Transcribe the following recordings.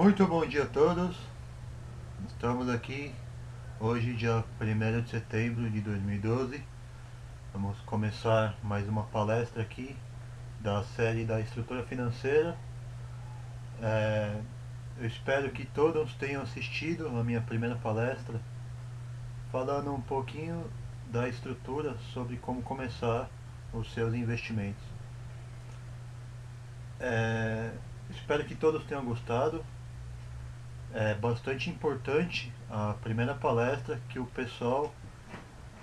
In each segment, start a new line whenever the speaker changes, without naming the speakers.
Muito bom dia a todos. Estamos aqui hoje, dia 1º de setembro de 2012. Vamos começar mais uma palestra aqui da série da estrutura financeira. Eu espero que todos tenham assistido a minha primeira palestra, falando um pouquinho da estrutura sobre como começar os seus investimentos. Espero que todos tenham gostado. É bastante importante a primeira palestra que o pessoal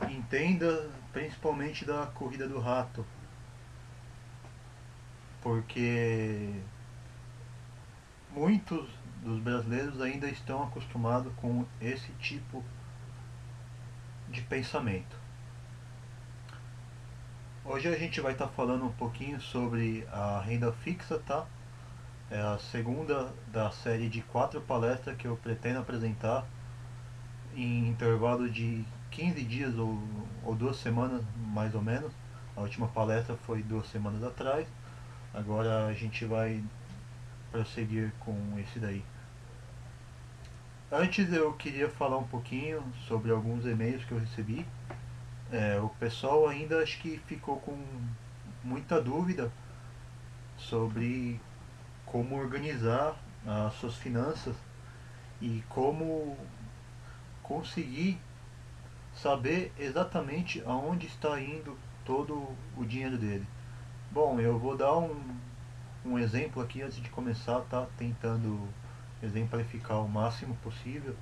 entenda principalmente da corrida do rato, porque muitos dos brasileiros ainda estão acostumados com esse tipo de pensamento. Hoje a gente vai estar falando um pouquinho sobre a renda fixa, tá? É a segunda da série de 4 palestras que eu pretendo apresentar em intervalo de 15 dias ou 2 semanas mais ou menos. A última palestra foi 2 semanas atrás. Agora a gente vai prosseguir com esse daí. Antes eu queria falar um pouquinho sobre alguns e-mails que eu recebi. O pessoal ainda acho que ficou com muita dúvida sobre como organizar as suas finanças e como conseguir saber exatamente aonde está indo todo o dinheiro dele. Bom, eu vou dar um exemplo aqui antes de começar, tá? Tentando exemplificar o máximo possível.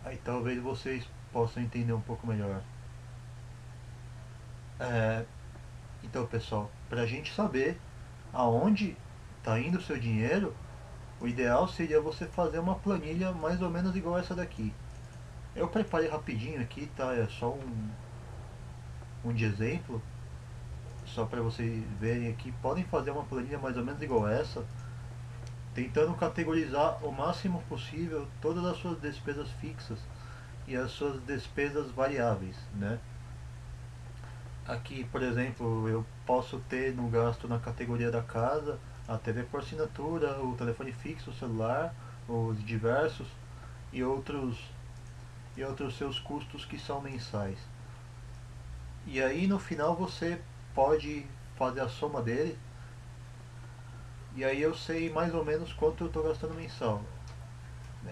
Aí talvez vocês possam entender um pouco melhor. É, então, pessoal, para a gente saber aonde está indo o seu dinheiro, o ideal seria você fazer uma planilha mais ou menos igual essa daqui. Eu preparei rapidinho aqui, tá? É só um de exemplo, só para vocês verem aqui. Podem fazer uma planilha mais ou menos igual essa, tentando categorizar o máximo possível todas as suas despesas fixas e as suas despesas variáveis, né? Aqui, por exemplo, eu posso ter no gasto na categoria da casa a TV por assinatura, o telefone fixo, o celular, os diversos e outros seus custos que são mensais. E aí no final você pode fazer a soma deles e aí eu sei mais ou menos quanto eu estou gastando mensal.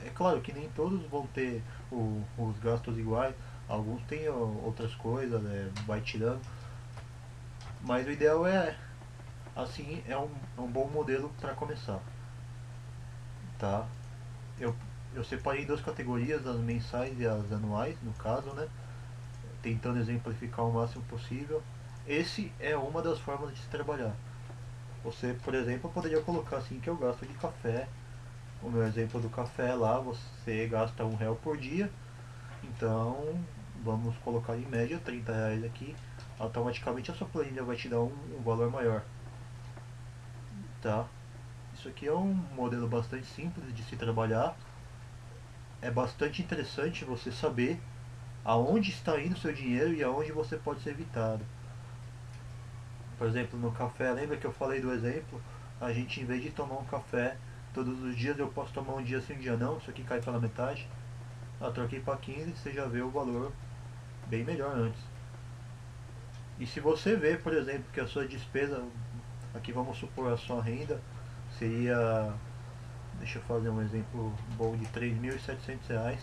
É claro que nem todos vão ter os gastos iguais, alguns têm outras coisas, vai tirando, mas o ideal assim, é um bom modelo para começar, tá? Eu, eu separei duas categorias, as mensais e as anuais, no caso, né? Tentando exemplificar o máximo possível. Esse é uma das formas de se trabalhar. Você, por exemplo, poderia colocar assim que eu gasto de café. O meu exemplo do café lá, você gasta R$ 1 por dia. Então, vamos colocar em média R$ 30 aqui. Automaticamente a sua planilha vai te dar um valor maior, tá? Isso aqui é um modelo bastante simples de se trabalhar. É bastante interessante você saber aonde está indo o seu dinheiro e aonde você pode ser evitado. Por exemplo, no café, lembra que eu falei do exemplo? A gente, em vez de tomar um café todos os dias, eu posso tomar um dia sim, um dia não. Isso aqui cai pela metade. Eu troquei para 15, você já vê o valor bem melhor antes. E se você vê, por exemplo, que a sua despesa, aqui vamos supor a sua renda, seria, deixa eu fazer um exemplo bom de R$ 3.700,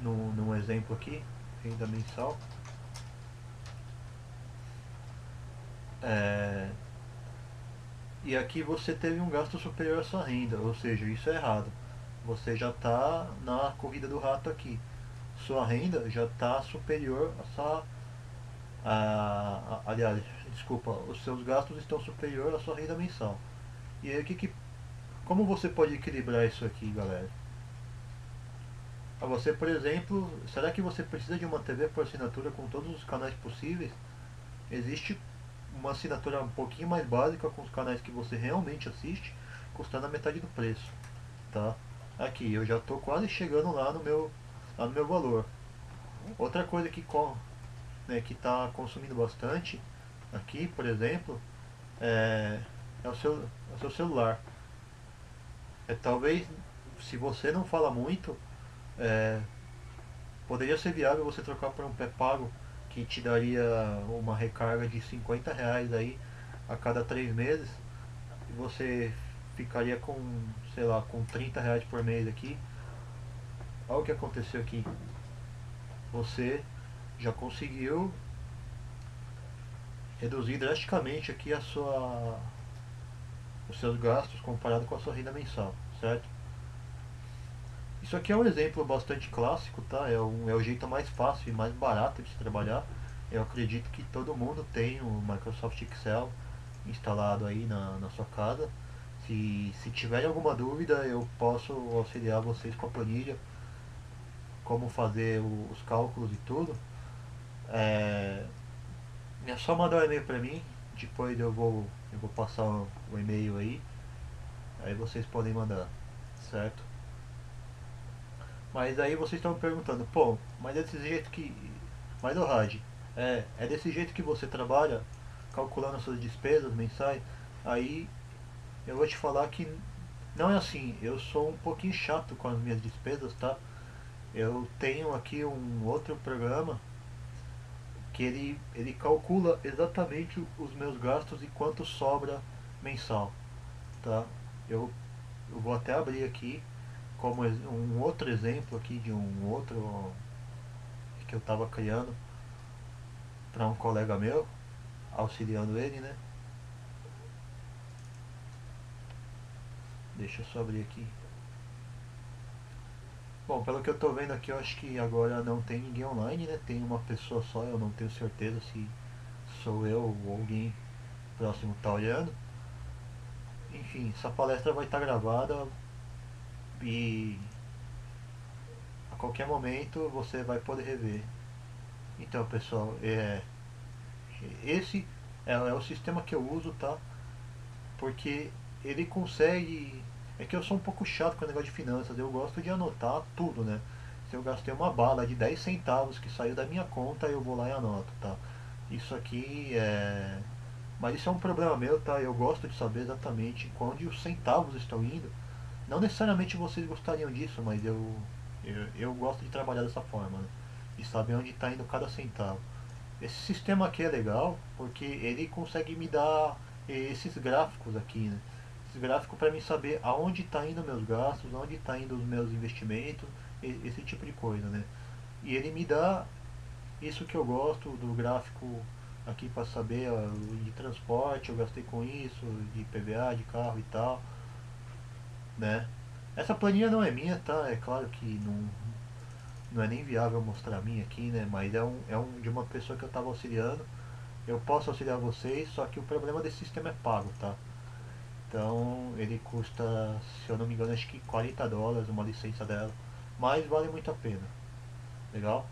num exemplo aqui, renda mensal. É, e aqui você teve um gasto superior à sua renda, ou seja, isso é errado. Você já está na corrida do rato aqui. Sua renda já está superior a sua. Aliás, desculpa, os seus gastos estão superior à sua renda mensal. E aí, como você pode equilibrar isso aqui, galera? A você, por exemplo, será que você precisa de uma TV por assinatura com todos os canais possíveis? Existe uma assinatura um pouquinho mais básica com os canais que você realmente assiste, custando a metade do preço, tá? Aqui, eu já estou quase chegando lá no meu valor. Outra coisa que está consumindo bastante aqui, por exemplo, é o seu celular. Talvez, se você não fala muito, é, poderia ser viável você trocar por um pré-pago que te daria uma recarga de R$ 50 aí a cada 3 meses e você ficaria com, sei lá, com R$ 30 por mês aqui. Olha o que aconteceu aqui. Você já conseguiu reduzir drasticamente aqui os seus gastos comparado com a sua renda mensal, certo? Isso aqui é um exemplo bastante clássico, tá? É o jeito mais fácil e mais barato de se trabalhar. Eu acredito que todo mundo tem o Microsoft Excel instalado aí na sua casa. Se tiverem alguma dúvida, eu posso auxiliar vocês com a planilha, como fazer os cálculos e tudo. É, é só mandar um e-mail para mim, depois eu vou passar o e-mail aí vocês podem mandar, certo? Mas aí vocês estão me perguntando, pô, mas é desse jeito que. Mas o Raj, é desse jeito que você trabalha, calculando as suas despesas mensais? Aí eu vou te falar que não é assim, eu sou um pouquinho chato com as minhas despesas, tá? Eu tenho aqui um outro programa que ele calcula exatamente os meus gastos e quanto sobra mensal, tá? Eu, eu vou até abrir aqui como um outro exemplo aqui de um outro que eu estava criando para um colega meu, auxiliando ele, né? Deixa eu só abrir aqui. Bom, pelo que eu tô vendo aqui, eu acho que agora não tem ninguém online, né? Tem uma pessoa só, eu não tenho certeza se sou eu ou alguém próximo tá olhando. Enfim, essa palestra vai estar gravada e a qualquer momento você vai poder rever. Então, pessoal, esse é o sistema que eu uso, tá? Porque ele consegue. É que eu sou um pouco chato com o negócio de finanças, eu gosto de anotar tudo, né? Se eu gastei uma bala de 10 centavos que saiu da minha conta, eu vou lá e anoto, tá? Isso aqui é. Mas isso é um problema meu, tá? Eu gosto de saber exatamente onde os centavos estão indo. Não necessariamente vocês gostariam disso, mas eu gosto de trabalhar dessa forma, né? De saber onde está indo cada centavo. Esse sistema aqui é legal porque ele consegue me dar esses gráficos aqui, né? Esse gráfico para mim saber aonde está indo meus gastos, onde está indo os meus investimentos, esse tipo de coisa, né? E ele me dá isso que eu gosto do gráfico aqui para saber ó, de transporte, eu gastei com isso, de PVA, de carro e tal, né? Essa planilha não é minha, tá? É claro que não é nem viável mostrar a minha aqui, né? Mas é de uma pessoa que eu estava auxiliando. Eu posso auxiliar vocês, só que o problema desse sistema é pago, tá? Então ele custa, se eu não me engano, acho que US$ 40 uma licença dela. Mas vale muito a pena. Legal?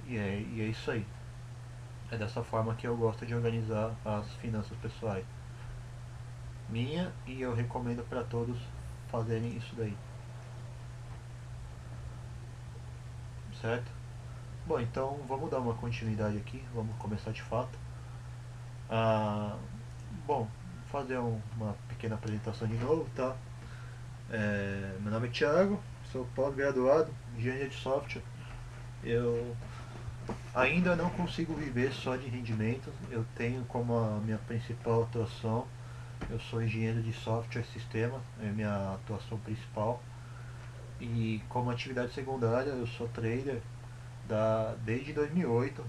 E é isso aí. É dessa forma que eu gosto de organizar as finanças pessoais. Minha e eu recomendo para todos fazerem isso daí. Certo? Bom, então vamos dar uma continuidade aqui. Vamos começar de fato. Ah, bom, fazer uma pequena apresentação de novo, tá? Meu nome é Thiago, sou pós-graduado em engenharia de software. Eu ainda não consigo viver só de rendimentos. Eu tenho como a minha principal atuação, eu sou engenheiro de software e sistema, é a minha atuação principal. E como atividade secundária, eu sou trader desde 2008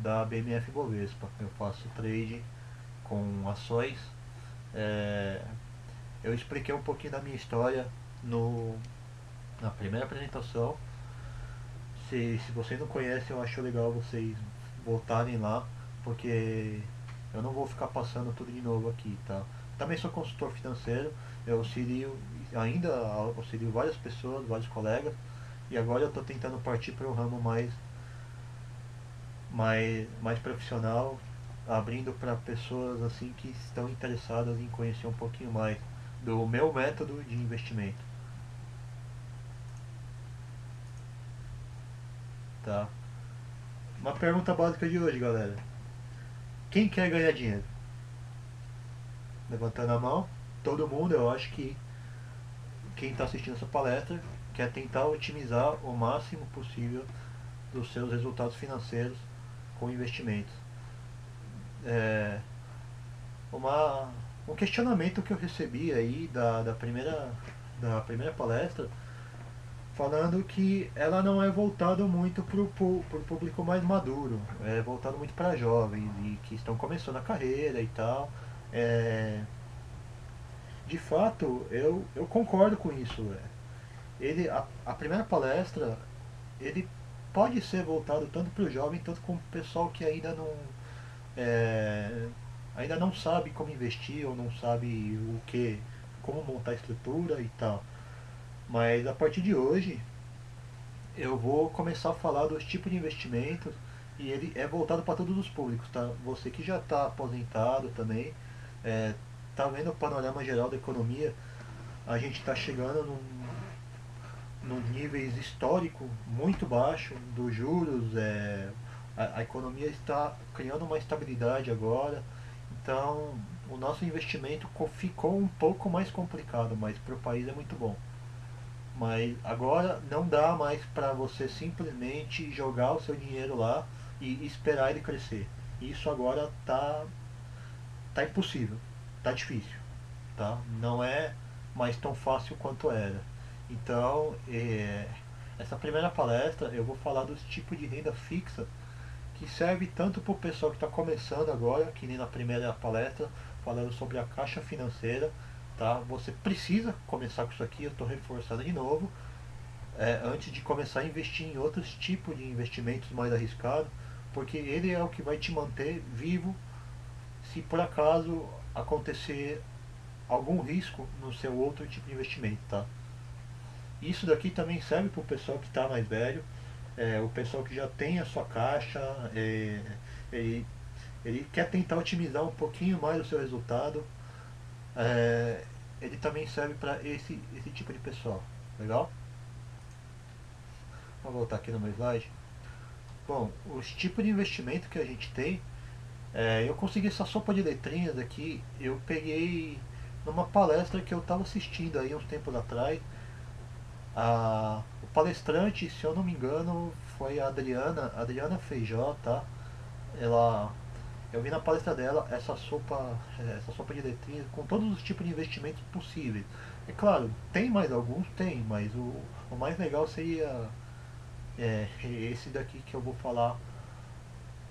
da BMF Bovespa. Eu faço trade com ações. É, eu expliquei um pouquinho da minha história na primeira apresentação. Se vocês não conhecem, eu acho legal vocês voltarem lá, porque eu não vou ficar passando tudo de novo aqui, tá? Também sou consultor financeiro, eu auxilio várias pessoas, vários colegas, e agora eu estou tentando partir para um ramo mais profissional, abrindo para pessoas assim que estão interessadas em conhecer um pouquinho mais do meu método de investimento, tá? Uma pergunta básica de hoje, galera. Quem quer ganhar dinheiro? Levantando a mão. todo mundo, eu acho que quem está assistindo essa palestra quer tentar otimizar o máximo possível dos seus resultados financeiros com investimentos. É, uma, um questionamento que eu recebi aí da primeira palestra, falando que ela não é voltada muito para o público mais maduro, é voltado muito para jovens e que estão começando a carreira e tal. É, de fato, eu concordo com isso. A primeira palestra, ele pode ser voltado tanto para o jovem, tanto como o pessoal que é, ainda não sabe como investir ou não sabe como montar a estrutura e tal. Mas a partir de hoje, eu vou começar a falar dos tipos de investimentos e ele é voltado para todos os públicos, tá? Você que já está aposentado também, tá vendo o panorama geral da economia, a gente está chegando num níveis histórico muito baixo dos juros, a economia está criando uma estabilidade agora, então o nosso investimento ficou um pouco mais complicado, mas para o país é muito bom. Mas agora não dá mais para você simplesmente jogar o seu dinheiro lá e esperar ele crescer. Isso agora tá impossível, tá difícil, tá? Não é mais tão fácil quanto era. Então, essa primeira palestra eu vou falar dos tipos de renda fixa que serve tanto para o pessoal que está começando agora, que nem na primeira palestra, falando sobre a caixa financeira, tá? Você precisa começar com isso aqui, eu estou reforçando de novo, antes de começar a investir em outros tipos de investimentos mais arriscados, porque ele é o que vai te manter vivo se por acaso acontecer algum risco no seu outro tipo de investimento, tá? Isso daqui também serve para o pessoal que está mais velho, o pessoal que já tem a sua caixa, ele, ele quer tentar otimizar um pouquinho mais o seu resultado, ele também serve para esse tipo de pessoal. Legal? Vou voltar aqui no meu slide. Bom, os tipos de investimento que a gente tem, eu consegui essa sopa de letrinhas aqui, eu peguei numa palestra que eu estava assistindo aí uns tempos atrás. O palestrante, se eu não me engano, foi a Adriana Feijó, tá? Ela, eu vi na palestra dela essa sopa de letrinhas com todos os tipos de investimentos possíveis. É claro, tem mais alguns, tem, mas o mais legal seria esse daqui que eu vou falar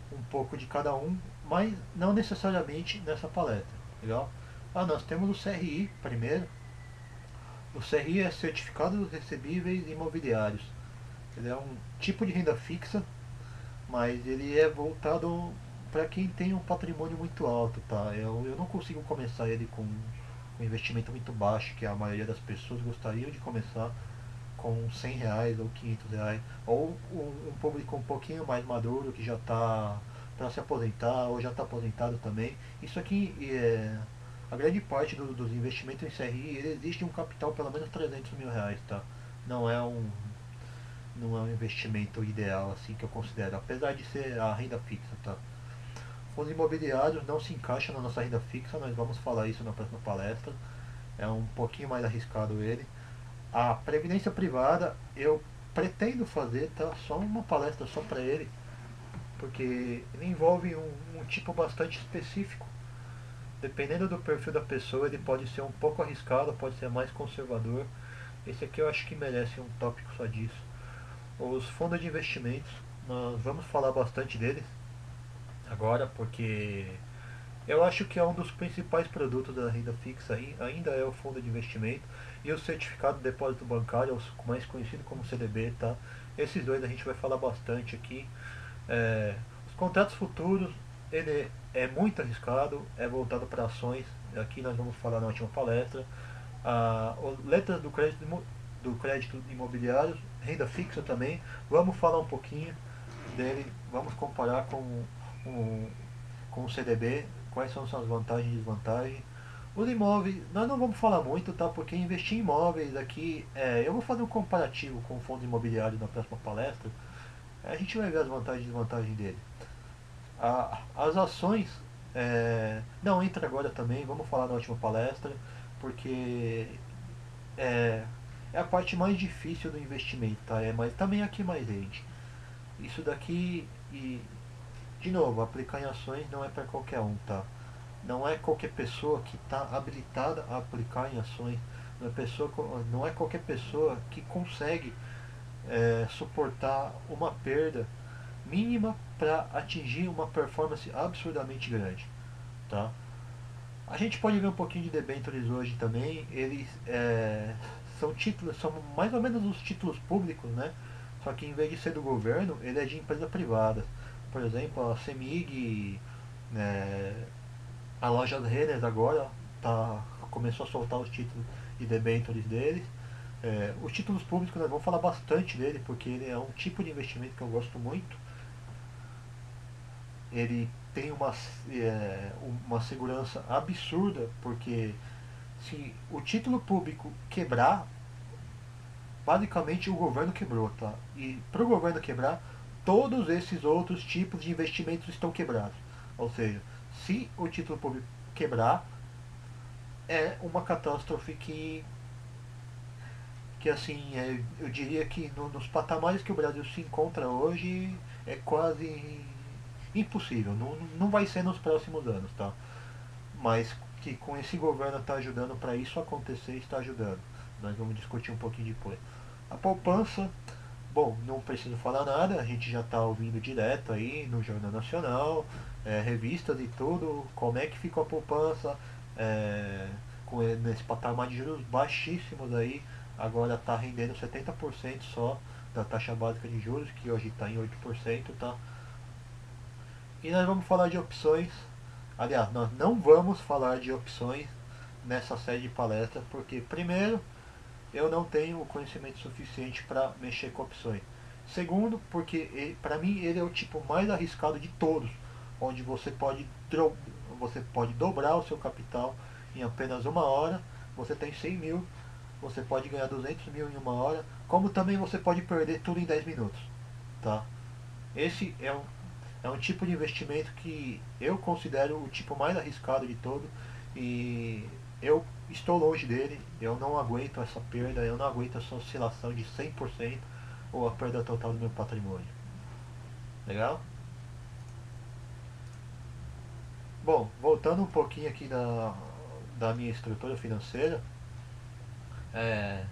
um pouco de cada um, mas não necessariamente nessa palestra, legal? Nós temos o CRI primeiro. O CRI é Certificado Recebíveis Imobiliários. Ele é um tipo de renda fixa, mas ele é voltado para quem tem um patrimônio muito alto, tá? Eu não consigo começar ele com um investimento muito baixo, que a maioria das pessoas gostariam de começar com R$ 100 ou R$ 500, ou um público um pouquinho mais maduro que já está para se aposentar ou já está aposentado também. Isso aqui a grande parte dos investimentos em CRI, ele existe um capital pelo menos R$ 300 mil, tá? Não é um não é um investimento ideal assim que eu considero, apesar de ser a renda fixa, tá? Fundos imobiliários não se encaixam na nossa renda fixa, nós vamos falar isso na próxima palestra. É um pouquinho mais arriscado ele. A previdência privada eu pretendo fazer, tá? Só uma palestra só para ele, porque ele envolve um tipo bastante específico. Dependendo do perfil da pessoa, ele pode ser um pouco arriscado, pode ser mais conservador. Esse aqui eu acho que merece um tópico só disso. Os fundos de investimentos, nós vamos falar bastante deles agora, porque eu acho que é um dos principais produtos da renda fixa ainda é o fundo de investimento e o certificado de depósito bancário, mais conhecido como CDB, tá? Esses dois a gente vai falar bastante aqui. Os contratos futuros, ele é muito arriscado, é voltado para ações. Aqui nós vamos falar na última palestra. Letras do crédito imobiliário, renda fixa também. Vamos falar um pouquinho dele, vamos comparar o, com o CDB, quais são suas vantagens e desvantagens. Os imóveis, nós não vamos falar muito, tá? Porque investir em imóveis aqui, eu vou fazer um comparativo com o fundo imobiliário na próxima palestra. A gente vai ver as vantagens e desvantagens dele. As ações, não entra agora também, vamos falar na última palestra, porque é, é a parte mais difícil do investimento, tá? Mas também é a que mais rende. Isso daqui, e de novo, aplicar em ações não é para qualquer um, tá? Não é qualquer pessoa que está habilitada a aplicar em ações. Não é qualquer pessoa que consegue suportar uma perda mínima para atingir uma performance absurdamente grande, tá? A gente pode ver um pouquinho de debentures hoje também. Eles são títulos, são mais ou menos os títulos públicos, né? Só que em vez de ser do governo, ele é de empresa privada. Por exemplo, a CEMIG, a loja Renner agora começou a soltar os títulos de debentures deles. Os títulos públicos nós vamos falar bastante dele, porque ele é um tipo de investimento que eu gosto muito. Ele tem uma segurança absurda, porque se o título público quebrar, basicamente o governo quebrou, tá? E para o governo quebrar, todos esses outros tipos de investimentos estão quebrados. Ou seja, se o título público quebrar, é uma catástrofe que assim, eu diria que nos patamares que o Brasil se encontra hoje, é quase impossível. Não, não vai ser nos próximos anos, tá? Mas que com esse governo está ajudando para isso acontecer, está ajudando. Nós vamos discutir um pouquinho depois. A poupança, bom, não preciso falar nada, a gente já está ouvindo direto aí no Jornal Nacional, revistas e tudo, como é que ficou a poupança, nesse patamar de juros baixíssimos aí, agora está rendendo 70% só da taxa básica de juros, que hoje está em 8%, tá? E nós vamos falar de opções. Aliás, nós não vamos falar de opções nessa série de palestras, porque primeiro, eu não tenho o conhecimento suficiente para mexer com opções. Segundo, porque para mim ele é o tipo mais arriscado de todos, onde você pode dobrar o seu capital em apenas uma hora, você tem 100 mil, você pode ganhar 200 mil em uma hora, como também você pode perder tudo em 10 minutos. Tá? Esse é um tipo de investimento que eu considero o tipo mais arriscado de todo, e eu estou longe dele. Eu não aguento essa perda, eu não aguento essa oscilação de 100% ou a perda total do meu patrimônio. Legal? Bom, voltando um pouquinho aqui da minha estrutura financeira, é,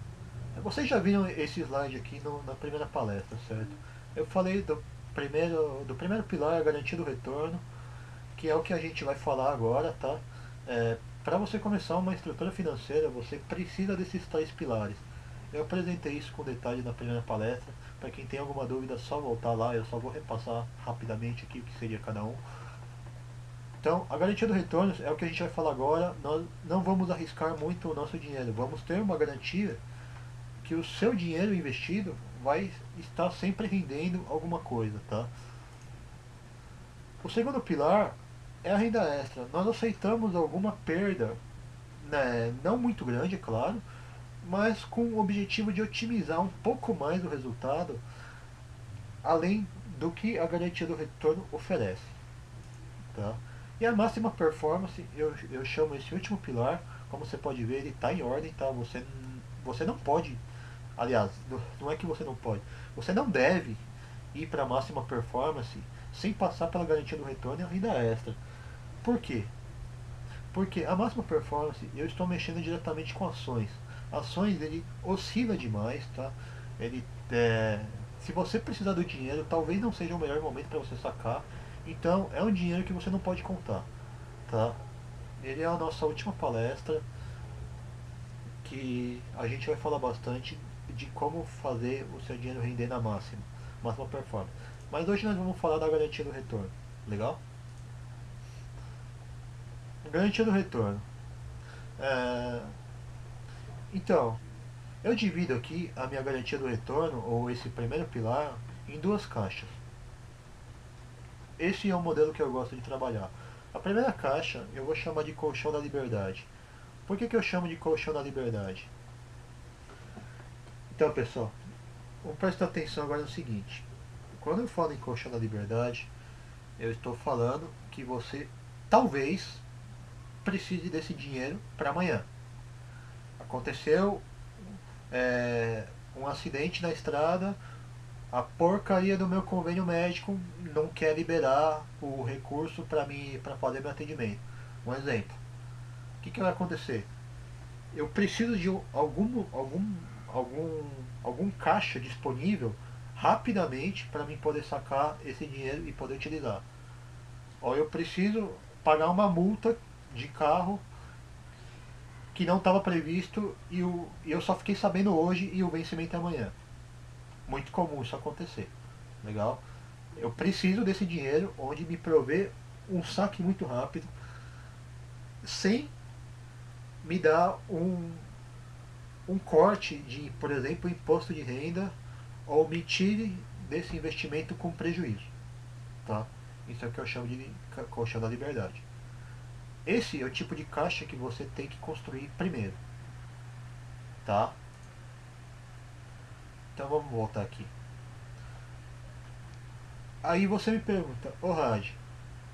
vocês já viram esse slide aqui na primeira palestra, certo? Eu falei do primeiro pilar, a garantia do retorno, que é o que a gente vai falar agora, tá? Para você começar uma estrutura financeira, você precisa desses três pilares. Eu apresentei isso com detalhe na primeira palestra. Para quem tem alguma dúvida, é só voltar lá. Eu só vou repassar rapidamente aqui o que seria cada um. Então, a garantia do retorno é o que a gente vai falar agora. Nós não vamos arriscar muito o nosso dinheiro. Vamos ter uma garantia que o seu dinheiro investido vai estar sempre rendendo alguma coisa, tá? O segundo pilar é a renda extra. Nós aceitamos alguma perda, né, não muito grande, é claro, mas com o objetivo de otimizar um pouco mais o resultado, além do que a garantia do retorno oferece. Tá? E a máxima performance, eu chamo esse último pilar, como você pode ver, ele está em ordem, tá? Você não pode, aliás, não é que você não pode, você não deve ir para a máxima performance sem passar pela garantia do retorno e a renda extra. Por quê? Porque a máxima performance eu estou mexendo diretamente com ações. Ações ele oscila demais, tá? Ele se você precisar do dinheiro, talvez não seja o melhor momento para você sacar. Então é um dinheiro que você não pode contar, tá? Ele é a nossa última palestra, que a gente vai falar bastante de como fazer o seu dinheiro render na máxima performance. Mas hoje nós vamos falar da garantia do retorno, legal? Garantia do retorno. É, Então, eu divido aqui a minha garantia do retorno, ou esse primeiro pilar, em duas caixas. Esse é o modelo que eu gosto de trabalhar. A primeira caixa eu vou chamar de colchão da liberdade. Por que eu chamo de colchão da liberdade? Então, pessoal, vamos prestar atenção agora no seguinte. Quando eu falo em colchão da liberdade, eu estou falando que você talvez precise desse dinheiro para amanhã. Aconteceu um acidente na estrada, a porcaria do meu convênio médico não quer liberar o recurso para fazer meu atendimento. Um exemplo. O que vai acontecer? Eu preciso de algum caixa disponível rapidamente para mim poder sacar esse dinheiro e poder utilizar. Ou eu preciso pagar uma multa de carro que não estava previsto e eu só fiquei sabendo hoje e o vencimento é amanhã. Muito comum isso acontecer. Legal? Eu preciso desse dinheiro onde me provê um saque muito rápido sem me dar um corte de, por exemplo, imposto de renda ou me tire desse investimento com prejuízo. Tá? Isso é o que eu chamo de colchão da liberdade. Esse é o tipo de caixa que você tem que construir primeiro. Tá? Então vamos voltar aqui. Aí você me pergunta, Raj,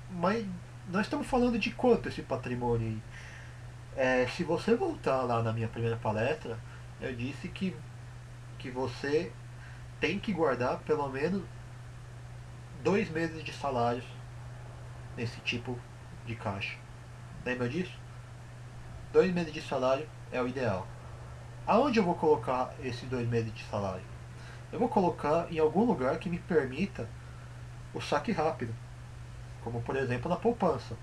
mas nós estamos falando de quanto esse patrimônio aí? Se você voltar lá na minha primeira palestra, eu disse que você tem que guardar pelo menos 2 meses de salários nesse tipo de caixa. Lembra disso? 2 meses de salário é o ideal. Aonde eu vou colocar esses 2 meses de salário? Eu vou colocar em algum lugar que me permita o saque rápido, como por exemplo na poupança,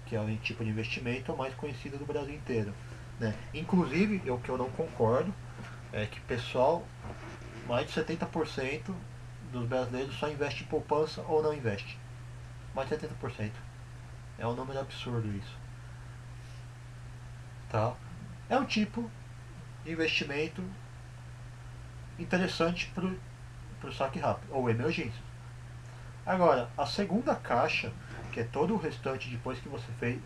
que é o tipo de investimento mais conhecido do Brasil inteiro. Né? Inclusive, o que eu não concordo é que pessoal, mais de 70% dos brasileiros só investe em poupança ou não investe. Mais de 70%. É um número absurdo isso. Tá? É um tipo de investimento interessante para o saque rápido, ou emergência. Agora, a segunda caixa, que é todo o restante depois que você fez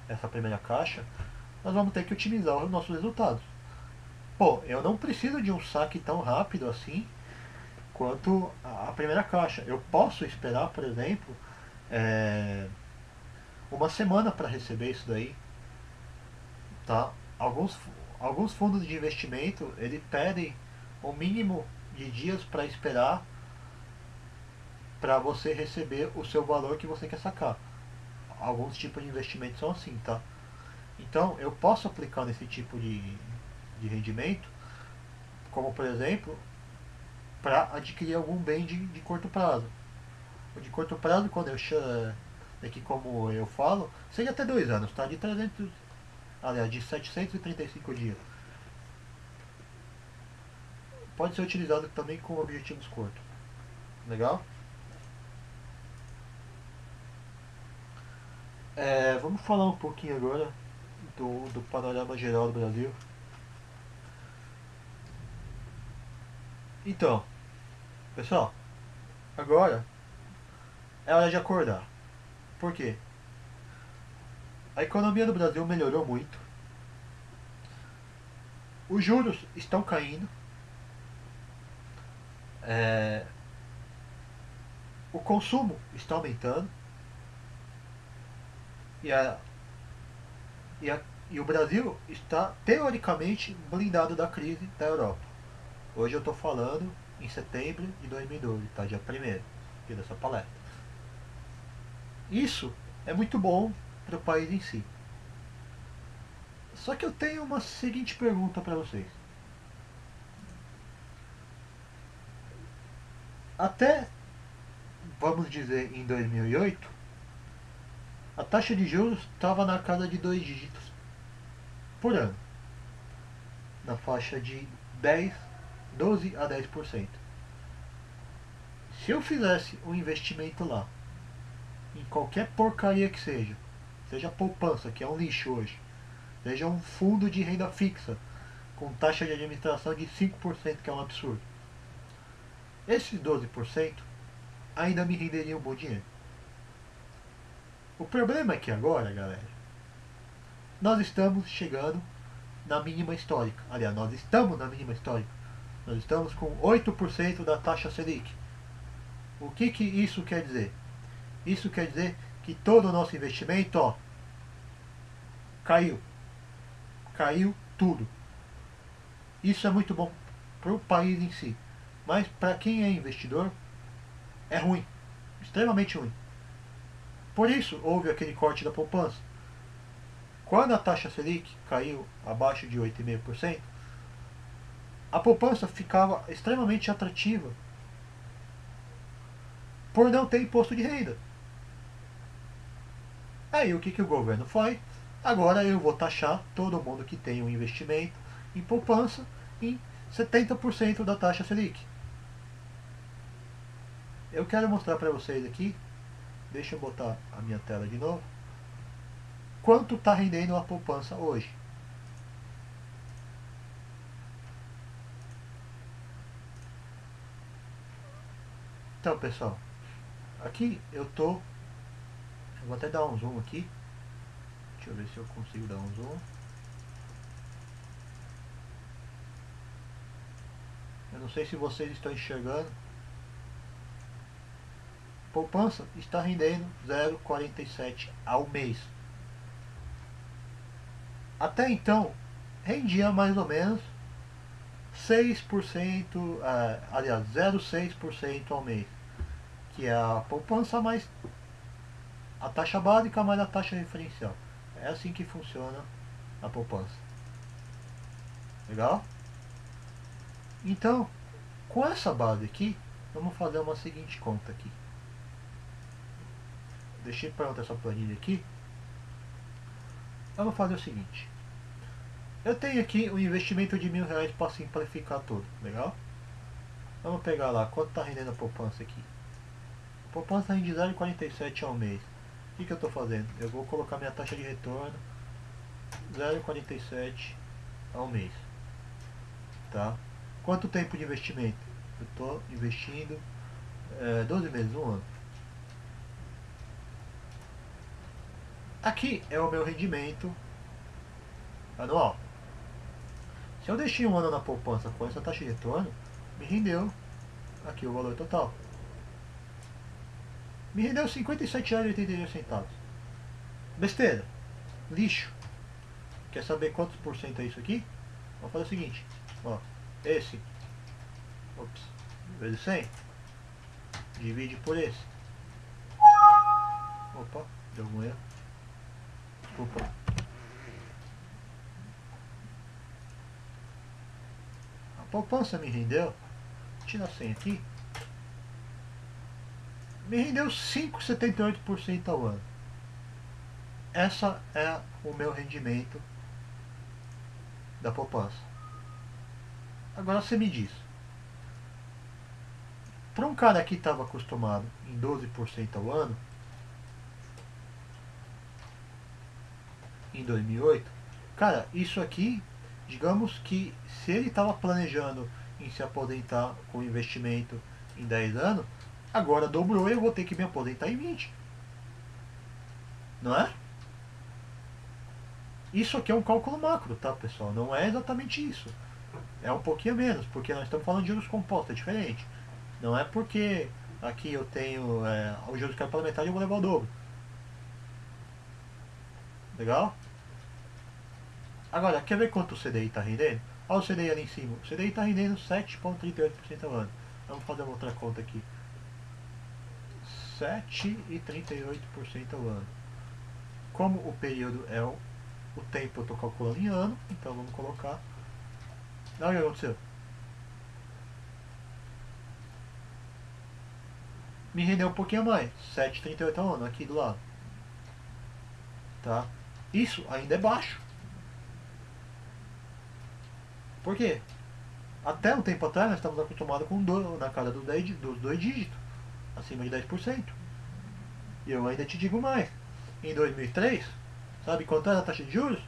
essa primeira caixa, nós vamos ter que otimizar os nossos resultados. Pô, eu não preciso de um saque tão rápido assim quanto a primeira caixa. Eu posso esperar, por exemplo, uma semana para receber isso daí. Tá? Alguns fundos de investimento eles pedem o mínimo de dias para esperar para você receber o seu valor que você quer sacar. Alguns tipos de investimentos são assim, tá? Então eu posso aplicar nesse tipo de rendimento, como por exemplo, para adquirir algum bem de curto prazo. O de curto prazo, quando eu chamo, aqui como eu falo, seria até 2 anos, tá? De 735 dias. Pode ser utilizado também com objetivos curtos. Legal? Vamos falar um pouquinho agora do panorama geral do Brasil. Então, pessoal, agora é hora de acordar. Por quê? A economia do Brasil melhorou muito. Os juros estão caindo. É, o consumo está aumentando. E, a, e, a, e o Brasil está teoricamente blindado da crise da Europa. Hoje eu estou falando em setembro de 2012, tá? Dia 1º, dia dessa palestra. Isso é muito bom para o país em si. Só que eu tenho uma seguinte pergunta para vocês. Até, vamos dizer, em 2008, a taxa de juros estava na casa de 2 dígitos por ano, na faixa de 12 a 10%. Se eu fizesse um investimento lá, em qualquer porcaria que seja poupança, que é um lixo hoje, seja um fundo de renda fixa, com taxa de administração de 5%, que é um absurdo, esses 12% ainda me renderiam um bom dinheiro. O problema é que agora, galera, nós estamos chegando na mínima histórica. Aliás, nós estamos na mínima histórica. Nós estamos com 8% da taxa Selic. O que isso quer dizer? Isso quer dizer que todo o nosso investimento caiu. caiu tudo. Isso é muito bom para o país em si, mas para quem é investidor é ruim, extremamente ruim. Por isso houve aquele corte da poupança. Quando a taxa Selic caiu abaixo de 8,5%, a poupança ficava extremamente atrativa por não ter imposto de renda. Aí o que o governo faz? Agora eu vou taxar todo mundo que tem um investimento em poupança em 70% da taxa Selic. Eu quero mostrar para vocês aqui, deixa eu botar a minha tela de novo, quanto está rendendo a poupança hoje. Então, pessoal, aqui eu vou até dar um zoom aqui. Deixa eu ver se eu consigo dar um zoom. Eu não sei se vocês estão enxergando. Poupança está rendendo 0,47 ao mês. Até então, rendia mais ou menos 6%, aliás, 0,6% ao mês, que é a poupança mais a taxa básica mais a taxa referencial. É assim que funciona a poupança. Legal? Então, com essa base aqui, vamos fazer uma seguinte conta aqui. Deixei pronta essa planilha aqui. Vamos fazer o seguinte. Eu tenho aqui um investimento de R$1.000 para simplificar tudo. Legal? Vamos pegar lá. Quanto está rendendo a poupança aqui? A poupança rende 0,47 ao mês. O que eu estou fazendo? Eu vou colocar minha taxa de retorno 0,47 ao mês. Tá? Quanto tempo de investimento? Eu estou investindo 12 meses, um ano. Aqui é o meu rendimento anual. Se eu deixei um ano na poupança com essa taxa de retorno, me rendeu aqui o valor total. Me rendeu R$ 57,82. Besteira. Lixo. Quer saber quantos por cento é isso aqui? Vamos fazer o seguinte. Ó, esse. Vezes 100. Divide por esse. Opa, deu um erro. Desculpa. A poupança me rendeu. Tira a 100 aqui. Me rendeu 5,78% ao ano. Essa é o meu rendimento da poupança. Agora você me diz. Para um cara que estava acostumado em 12% ao ano, em 2008, cara, isso aqui, digamos que se ele estava planejando em se aposentar com investimento em 10 anos, agora dobrou e eu vou ter que me aposentar em 20. Não é? Isso aqui é um cálculo macro, tá, pessoal? Não é exatamente isso. É um pouquinho menos, porque nós estamos falando de juros compostos, é diferente. Não é porque aqui eu tenho o juros cai pela metade, eu vou levar o dobro. Legal? Agora, quer ver quanto o CDI está rendendo? Olha o CDI ali em cima. O CDI está rendendo 7,38% ao ano. Vamos fazer uma outra conta aqui. 7,38% ao ano. Como o período é o tempo, eu estou calculando em ano, então vamos colocar. Olha o que aconteceu. Me rendeu um pouquinho mais, 7,38 ao ano, aqui do lado. Tá? Isso ainda é baixo. Por quê? Até um tempo atrás nós estamos acostumados com na casa dos 2 dígitos, acima de 10%. E eu ainda te digo mais. Em 2003, sabe quanto era a taxa de juros?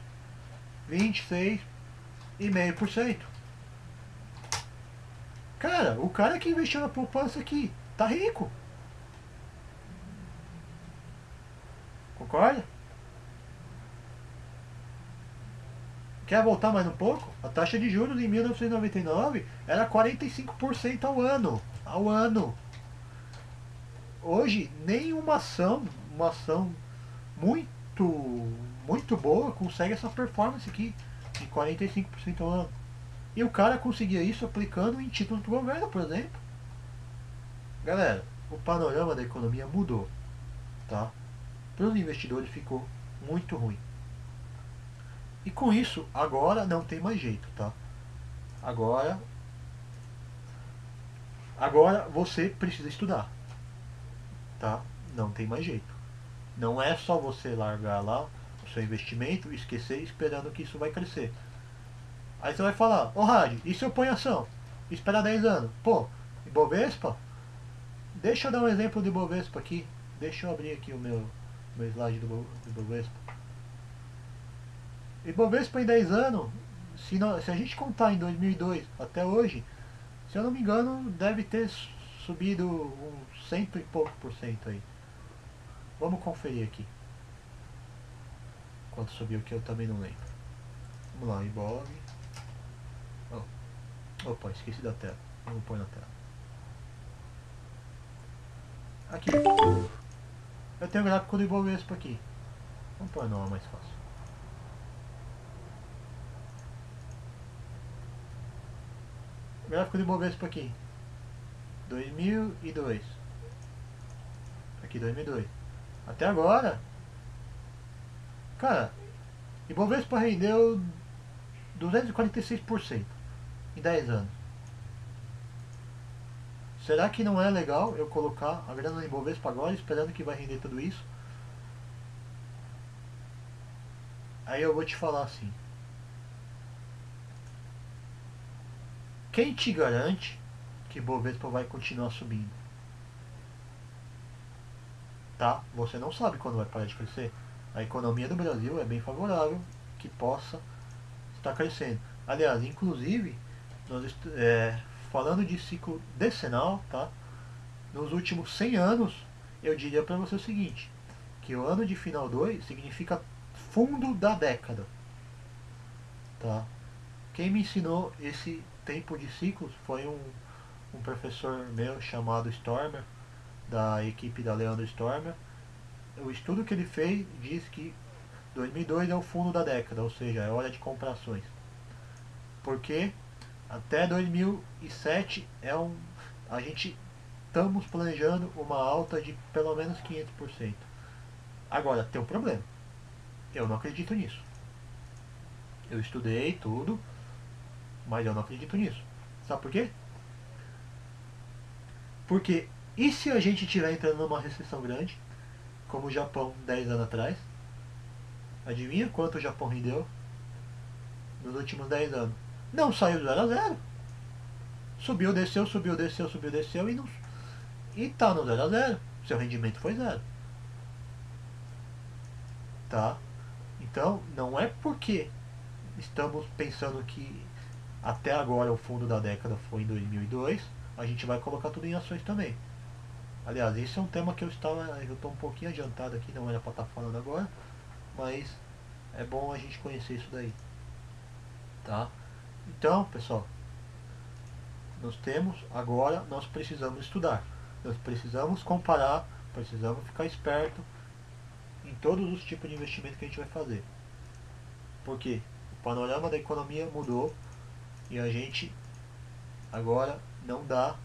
26,5%. Cara, o cara que investiu na poupança aqui tá rico. Concorda? Quer voltar mais um pouco? A taxa de juros em 1999 era 45% ao ano. Ao ano. Hoje, nem uma ação muito boa consegue essa performance aqui. de 45% ao ano. E o cara conseguia isso aplicando em títulos do governo, por exemplo. Galera, o panorama da economia mudou, tá? Para os investidores ficou muito ruim. E com isso, agora não tem mais jeito, tá? Agora, agora você precisa estudar, tá? Não tem mais jeito. Não é só você largar lá o seu investimento e esquecer esperando que isso vai crescer. Aí você vai falar, ô Rádio, e se eu ponho ação? Esperar 10 anos. Pô, Ibovespa? Deixa eu dar um exemplo de Ibovespa aqui. Deixa eu abrir aqui o meu slide do Ibovespa. Ibovespa em 10 anos, se a gente contar em 2002 até hoje, se eu não me engano, deve ter subido uns cento e pouco por cento aí. Vamos conferir aqui. Quanto subiu que eu também não lembro. Vamos lá, Ibov. Oh. Opa, esqueci da tela. Vamos pôr na tela. Aqui. Eu tenho o gráfico do Ibovespa aqui. Vamos pôr não, é mais fácil. O gráfico do Ibovespa aqui. 2002. Aqui 2002. Até agora, cara, Ibovespa rendeu 246% em 10 anos. Será que não é legal eu colocar a grana no Ibovespa agora, esperando que vai render tudo isso? Aí eu vou te falar assim. Quem te garante que Ibovespa vai continuar subindo? Tá? Você não sabe quando vai parar de crescer. A economia do Brasil é bem favorável que possa estar crescendo. Aliás, inclusive, nós, falando de ciclo decenal, tá? Nos últimos 100 anos, eu diria para você o seguinte, que o ano de final 2 significa fundo da década. Tá? Quem me ensinou esse tempo de ciclos foi um professor meu chamado Stormer, da equipe da Leandro Stormer. O estudo que ele fez diz que 2002 é o fundo da década, ou seja, é hora de comprar ações. Porque até 2007 a gente estamos planejando uma alta de pelo menos 500%. Agora, tem um problema. Eu não acredito nisso. Eu estudei tudo, mas eu não acredito nisso. Sabe por quê? Porque e se a gente estiver entrando numa recessão grande, como o Japão 10 anos atrás? Adivinha quanto o Japão rendeu nos últimos 10 anos? Não saiu do 0 a 0. Subiu, desceu, subiu, desceu, subiu, desceu e tá no 0 a 0. Seu rendimento foi zero. Tá? Então, não é porque estamos pensando que até agora o fundo da década foi em 2002, a gente vai colocar tudo em ações também. Aliás, esse é um tema que eu estou um pouquinho adiantado aqui, não era para estar falando agora, mas é bom a gente conhecer isso daí. Tá? Então, pessoal, nós precisamos estudar, nós precisamos comparar, precisamos ficar esperto em todos os tipos de investimento que a gente vai fazer. Porque o panorama da economia mudou e a gente agora não dá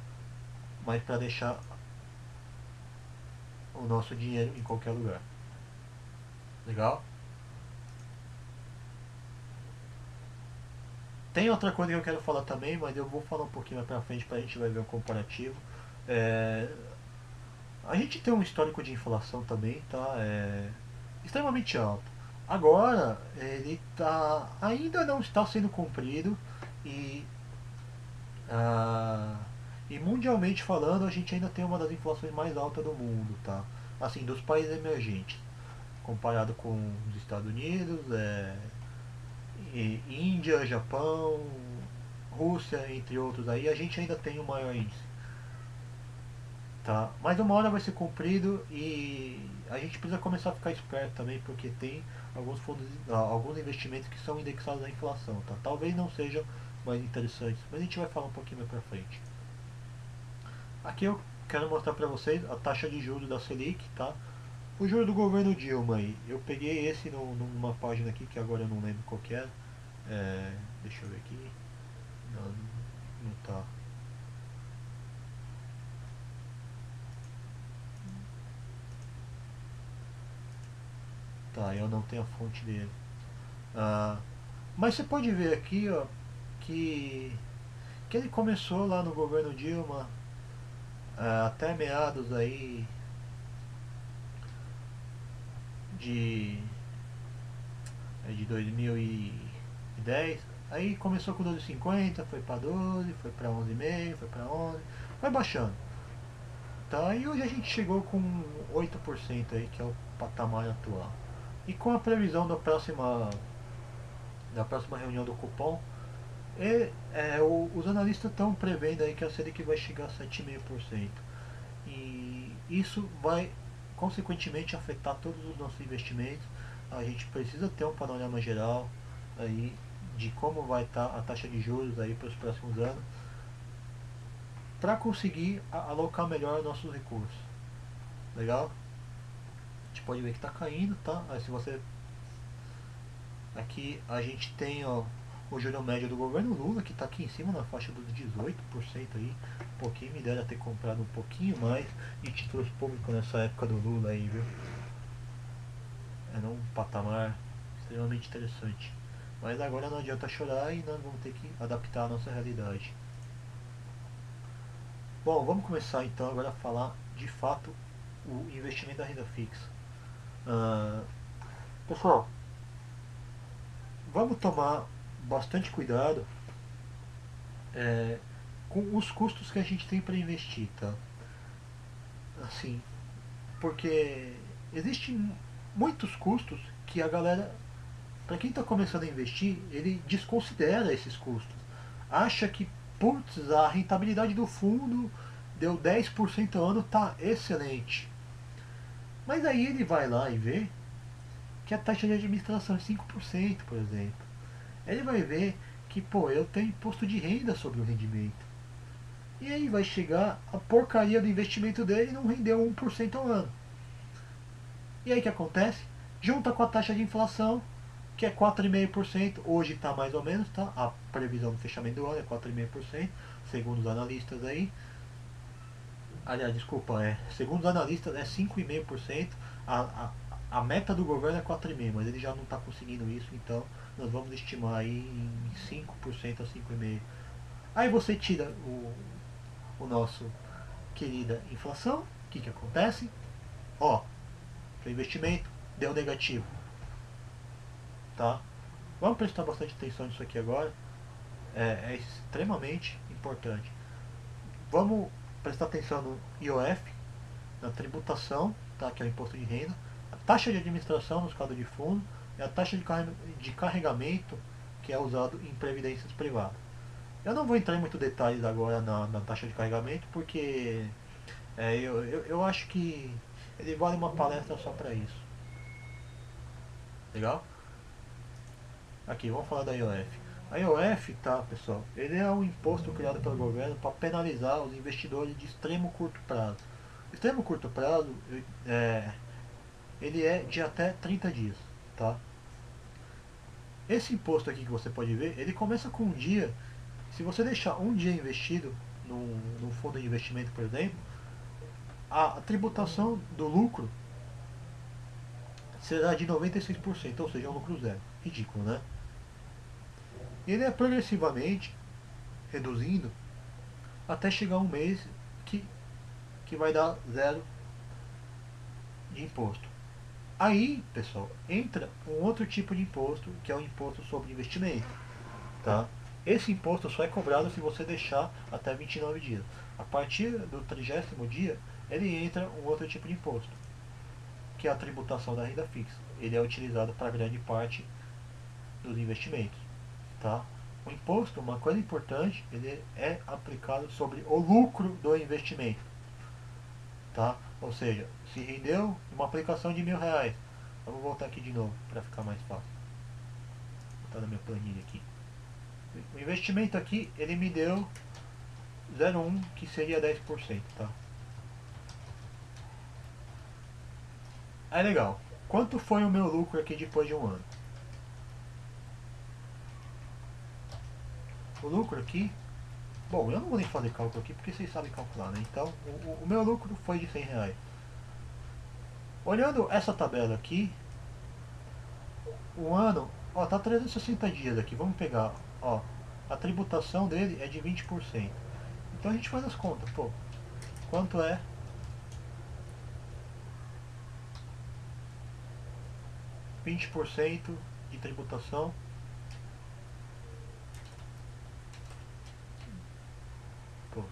mais para deixar o nosso dinheiro em qualquer lugar. Legal? Tem outra coisa que eu quero falar também, mas eu vou falar um pouquinho mais pra frente, pra gente vai ver o comparativo. A gente tem um histórico de inflação também, tá? Extremamente alto. Agora, ainda não está sendo cumprido e, ah, e mundialmente falando, a gente ainda tem uma das inflações mais altas do mundo, tá? Assim, dos países emergentes, comparado com os Estados Unidos, Índia, Japão, Rússia, entre outros aí, a gente ainda tem o maior índice. Tá? Mas uma hora vai ser cumprido e a gente precisa começar a ficar esperto também, porque tem alguns fundos, alguns investimentos que são indexados à inflação. Tá? Talvez não sejam mais interessantes, mas a gente vai falar um pouquinho mais pra frente. Aqui eu quero mostrar para vocês a taxa de juros da Selic, tá? O juro do governo Dilma aí, eu peguei esse numa página aqui que agora eu não lembro qual que era. Deixa eu ver aqui. Não, não tá. Tá, eu não tenho a fonte dele. Ah, mas você pode ver aqui, ó, que, que ele começou lá no governo Dilma, até meados aí de, de 2010. Aí começou com 12,50, foi para 12, foi para 11,5, foi para 11, vai baixando. Tá, e hoje a gente chegou com 8% aí, que é o patamar atual. E com a previsão da próxima reunião do cupom, os analistas estão prevendo aí que a Selic vai chegar a 7,5%. E isso vai consequentemente afetar todos os nossos investimentos. A gente precisa ter um panorama geral aí de como vai estar a taxa de juros aí para os próximos anos, para conseguir alocar melhor nossos recursos. Legal? A gente pode ver que está caindo, tá? Aí se você aqui a gente tem, ó, o juro médio do governo Lula, que está aqui em cima na faixa dos 18% aí. Um pouquinho, me dera ter comprado um pouquinho mais de títulos públicos nessa época do Lula aí, viu? Era um patamar extremamente interessante. Mas agora não adianta chorar e nós vamos ter que adaptar a nossa realidade. Bom, vamos começar então agora a falar de fato o investimento da renda fixa. Ah, pessoal, vamos tomar bastante cuidado é, com os custos que a gente tem para investir, tá? Assim, porque existem muitos custos que a galera, para quem está começando a investir, ele desconsidera esses custos. Acha que, putz, a rentabilidade do fundo deu 10% ao ano, tá excelente. Mas aí ele vai lá e vê que a taxa de administração é 5%, por exemplo. Ele vai ver que, pô, eu tenho imposto de renda sobre o rendimento. E aí vai chegar a porcaria do investimento dele e não rendeu 1% ao ano. E aí o que acontece? Junta com a taxa de inflação, que é 4,5%, hoje está mais ou menos, tá? A previsão do fechamento do ano é 4,5%, segundo os analistas aí. Aliás, desculpa, segundo os analistas é 5,5%, a meta do governo é 4,5%, mas ele já não está conseguindo isso, então nós vamos estimar aí em 5% a 5,5%. Aí você tira o nosso querida inflação, o que acontece? Ó, o investimento deu negativo, tá? Vamos prestar bastante atenção nisso aqui agora, é extremamente importante. Vamos prestar atenção no IOF, na tributação, tá? Que é o imposto de renda, a taxa de administração nos casos de fundo e a taxa de carregamento que é usado em previdências privadas. Eu não vou entrar em muitos detalhes agora na taxa de carregamento porque eu acho que ele vale uma palestra só para isso. Legal? Aqui, vamos falar da IOF. A IOF, tá, pessoal? Ele é um imposto criado pelo governo para penalizar os investidores de extremo curto prazo. Extremo curto prazo, é, ele é de até 30 dias, tá? Esse imposto aqui que você pode ver, ele começa com um dia. Se você deixar um dia investido num fundo de investimento, por exemplo, a tributação do lucro será de 96%, ou seja, é um lucro zero. Ridículo, né? E ele é progressivamente reduzindo até chegar um mês que, que vai dar zero de imposto. Aí, pessoal, entra um outro tipo de imposto, que é o imposto sobre investimento. Tá? Esse imposto só é cobrado se você deixar até 29 dias. A partir do 30º dia, ele entra um outro tipo de imposto, que é a tributação da renda fixa. Ele é utilizado para grande parte dos investimentos. Tá? O imposto, uma coisa importante, ele é aplicado sobre o lucro do investimento. Tá? Ou seja, se rendeu uma aplicação de R$ 1.000. Vamos voltar aqui de novo para ficar mais fácil. Vou botar na minha planilha aqui. O investimento aqui, ele me deu 0,1, que seria 10%, tá? Aí legal. Quanto foi o meu lucro aqui depois de um ano? o lucro aqui, bom, eu não vou nem fazer cálculo aqui porque vocês sabem calcular, né? Então, o meu lucro foi de R$ 100. Olhando essa tabela aqui, o ano, ó, tá 360 dias aqui, vamos pegar, ó, a tributação dele é de 20%. Então a gente faz as contas, pô, quanto é 20% de tributação? Pô,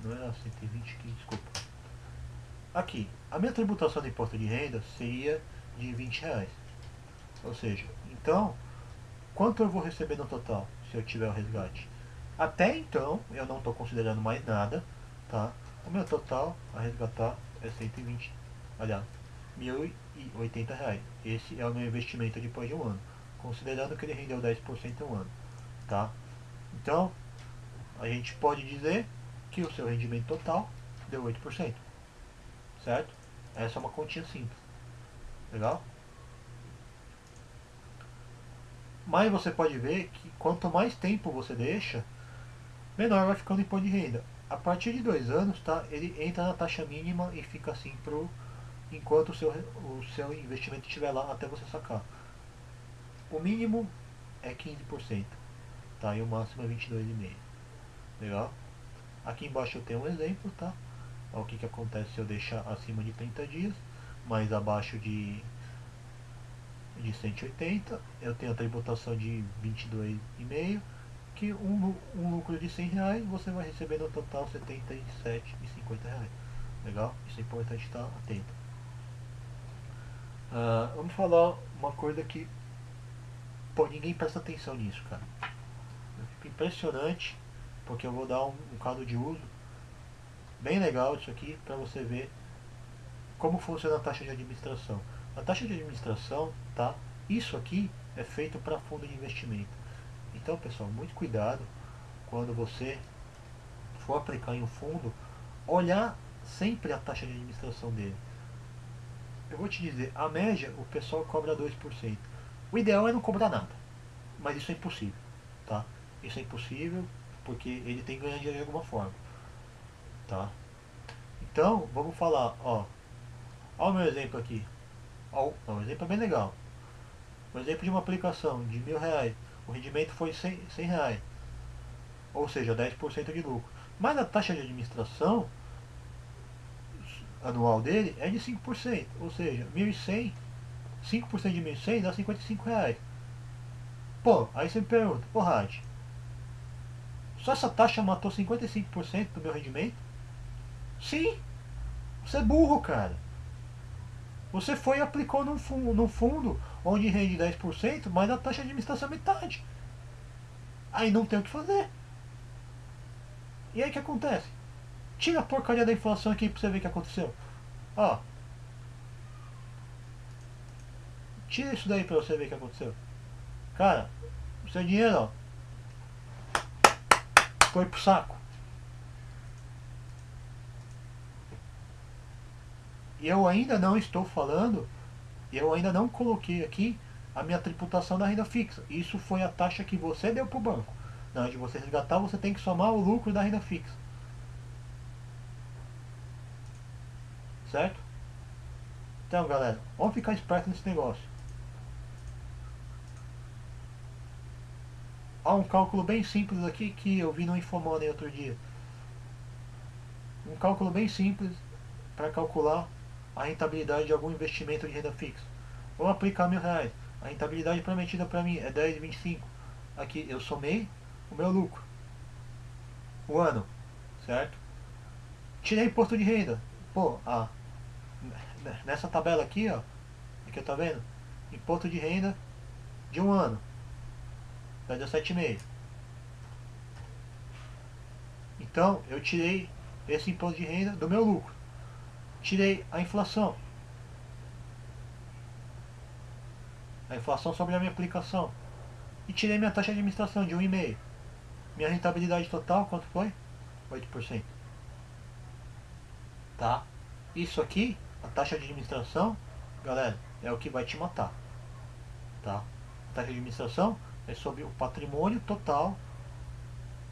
não era 120 aqui, desculpa. Aqui, a minha tributação de imposto de renda seria de R$ 20. Ou seja, então, quanto eu vou receber no total se eu tiver o resgate? Até então, eu não estou considerando mais nada, tá? O meu total a resgatar é 120, aliás, R$ 1.080. Esse é o meu investimento depois de um ano, considerando que ele rendeu 10% em um ano, tá? Então, a gente pode dizer que o seu rendimento total deu 8%, certo? Essa é uma continha simples, legal? Mas você pode ver que quanto mais tempo você deixa, menor vai ficando o imposto de renda. A partir de 2 anos, tá, ele entra na taxa mínima e fica assim enquanto o seu investimento estiver lá até você sacar. O mínimo é 15%, tá, e o máximo é 22,5%. Legal? Aqui embaixo eu tenho um exemplo, tá? O que acontece se eu deixar acima de 30 dias, mais abaixo de 180, eu tenho a tributação de 22,5, que um lucro de R$ 100 você vai receber no total R$ 77,50. Legal? Isso é importante estar atento. Vamos falar uma coisa que, pô, ninguém presta atenção nisso, cara. Eu fico impressionante, porque eu vou dar um caso de uso bem legal disso aqui para você ver como funciona a taxa de administração. A taxa de administração, tá? Isso aqui é feito para fundo de investimento. Então, pessoal, muito cuidado quando você for aplicar em um fundo, olhar sempre a taxa de administração dele. Eu vou te dizer, a média o pessoal cobra 2%. O ideal é não cobrar nada, mas isso é impossível, tá? Isso é impossível porque ele tem que ganhar dinheiro de alguma forma, tá? Então, vamos falar, ó, o meu exemplo aqui. Ó, o exemplo é bem legal. Um exemplo de uma aplicação de R$ 1.000, o rendimento foi R$ 100, ou seja, 10% de lucro. Mas a taxa de administração anual dele é de 5%, ou seja, 1.100, 5% de 1.100 dá R$ 55. Pô, aí você me pergunta, pô, Rad, só essa taxa matou 55% do meu rendimento? Sim, você é burro, cara. Você foi e aplicou num fundo onde rende 10%, mas a taxa de administração é metade. Aí não tem o que fazer. E aí o que acontece? Tira a porcaria da inflação aqui pra você ver o que aconteceu. Ó, tira isso daí pra você ver o que aconteceu. Cara, o seu dinheiro, ó, foi pro saco. E eu ainda não estou falando, eu ainda não coloquei aqui a minha tributação da renda fixa. Isso foi a taxa que você deu pro banco. Na hora de você resgatar, você tem que somar o lucro da renda fixa. Certo? Então, galera, vamos ficar esperto nesse negócio. Há um cálculo bem simples aqui que eu vi no Infomoney outro dia. Um cálculo bem simples para calcular a rentabilidade de algum investimento de renda fixa. Vamos aplicar R$ 1.000. A rentabilidade prometida para mim é 10,25. Aqui eu somei o meu lucro. O ano, certo? Tirei imposto de renda. Pô, nessa tabela aqui, ó, aqui tá vendo? Imposto de renda de um ano. Vai dar 7,5. Então, eu tirei esse imposto de renda do meu lucro. Tirei a inflação. A inflação sobre a minha aplicação. E tirei minha taxa de administração de 1,5. Minha rentabilidade total, quanto foi? 8%. Tá? Isso aqui, a taxa de administração, galera, é o que vai te matar. Tá? taxa de administração é sobre o patrimônio total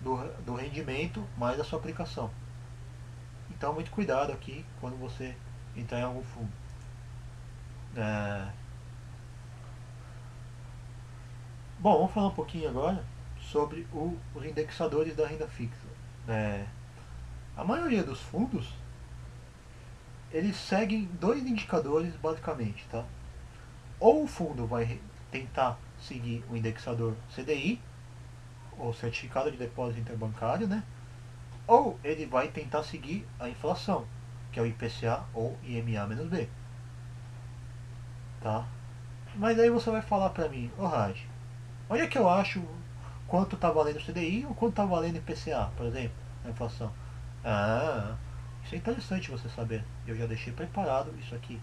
do rendimento mais a sua aplicação. Então, muito cuidado aqui quando você entrar em algum fundo. É... Bom, vamos falar um pouquinho agora sobre os indexadores da renda fixa. É... A maioria dos fundos eles seguem dois indicadores basicamente, tá? Ou o fundo vai tentar seguir o indexador CDI, ou Certificado de Depósito Interbancário, né? Ou ele vai tentar seguir a inflação, que é o IPCA ou IMA-B, tá? Mas aí você vai falar pra mim, ô Raj, onde é que eu acho quanto está valendo o CDI ou quanto está valendo o IPCA, por exemplo, a inflação? Ah, isso é interessante você saber. Eu já deixei preparado isso aqui.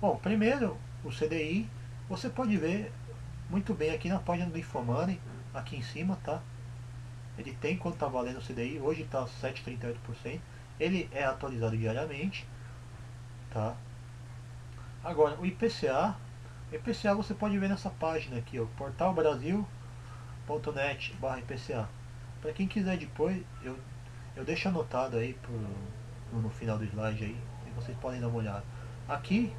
Bom, primeiro, o CDI, você pode ver muito bem aqui na página do Infomoney, aqui em cima, tá? Ele tem quanto está valendo o CDI, hoje está 7,38%. Ele é atualizado diariamente, tá? Agora, o IPCA você pode ver nessa página aqui, ó, portalbrasil.net/IPCA. Para quem quiser depois, eu deixo anotado aí no final do slide aí, e vocês podem dar uma olhada. Aqui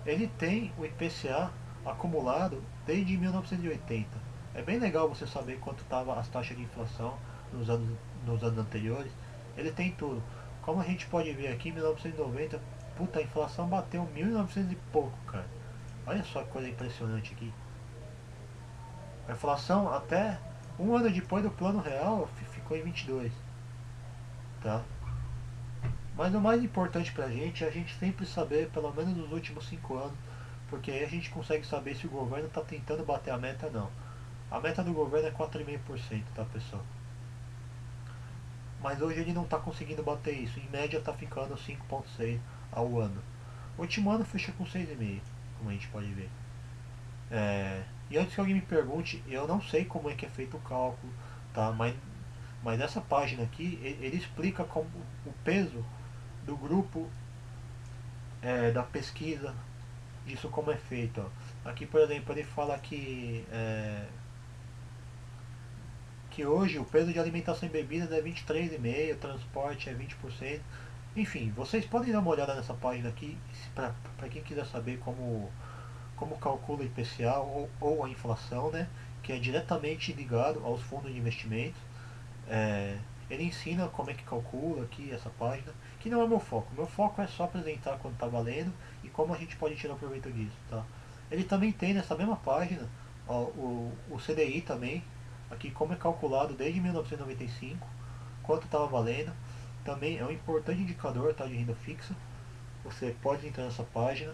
ele tem o IPCA acumulado desde 1980. É bem legal você saber quanto estava as taxas de inflação nos anos, nos anos anteriores. Ele tem tudo. Como a gente pode ver aqui, em 1990, puta, a inflação bateu 1900 e pouco, cara. Olha só que coisa impressionante aqui. A inflação até um ano depois do plano real ficou em 22, tá? Mas o mais importante pra gente é a gente sempre saber, pelo menos nos últimos 5 anos, porque aí a gente consegue saber se o governo está tentando bater a meta ou não. A meta do governo é 4,5%, tá, pessoal? Mas hoje ele não está conseguindo bater isso. Em média está ficando 5,6% ao ano. O último ano fecha com 6,5%, como a gente pode ver. E antes que alguém me pergunte, eu não sei como é que é feito o cálculo, tá? Mas essa página aqui, ele explica como o peso do grupo, da pesquisa, disso como é feito. Ó. Aqui, por exemplo, ele fala que hoje o peso de alimentação e bebidas é 23,5%, transporte é 20%. Enfim, vocês podem dar uma olhada nessa página aqui, para quem quiser saber como calcula o IPCA ou a inflação, né, que é diretamente ligado aos fundos de investimentos. É, ele ensina como é que calcula aqui essa página, que não é meu foco. Meu foco é só apresentar quanto está valendo e como a gente pode tirar proveito disso. Tá? Ele também tem nessa mesma página ó, o CDI também, aqui como é calculado desde 1995, quanto estava valendo. Também é um importante indicador, tá, de renda fixa. Você pode entrar nessa página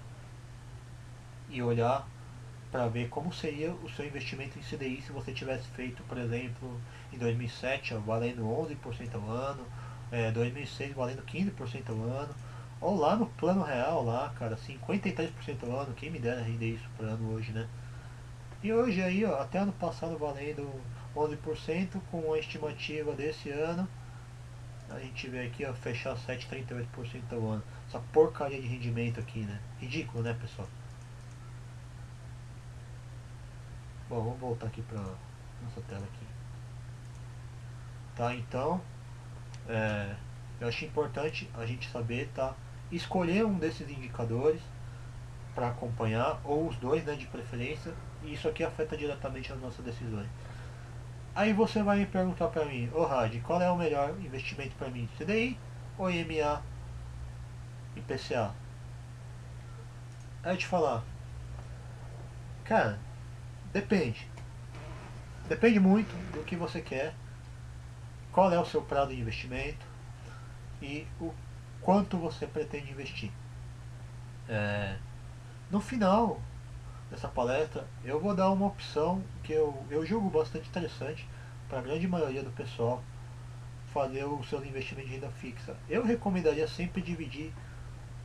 e olhar para ver como seria o seu investimento em CDI se você tivesse feito, por exemplo, em 2007, ó, valendo 11% ao ano, 2006 valendo 15% ao ano, ou lá no plano real, lá, cara, 53% ao ano, quem me dera render isso por ano hoje, né? E hoje aí, ó, até ano passado valendo 11%, com a estimativa desse ano, a gente vê aqui, ó, fechar 7,38% ao ano. Essa porcaria de rendimento aqui, né? Ridículo, né, pessoal? Bom, vamos voltar aqui para nossa tela aqui. Tá, então, é, eu acho importante a gente saber, tá, escolher um desses indicadores para acompanhar, ou os dois, né, de preferência, e isso aqui afeta diretamente as nossas decisões. Aí você vai me perguntar para mim, ô Rad, qual é o melhor investimento para mim, CDI ou IMA e PCA? Aí eu te falar, cara, depende. Depende muito do que você quer, qual é o seu prazo de investimento e o quanto você pretende investir. É, no final dessa palestra, eu vou dar uma opção que eu julgo bastante interessante para a grande maioria do pessoal fazer os seus investimentos de renda fixa. Eu recomendaria sempre dividir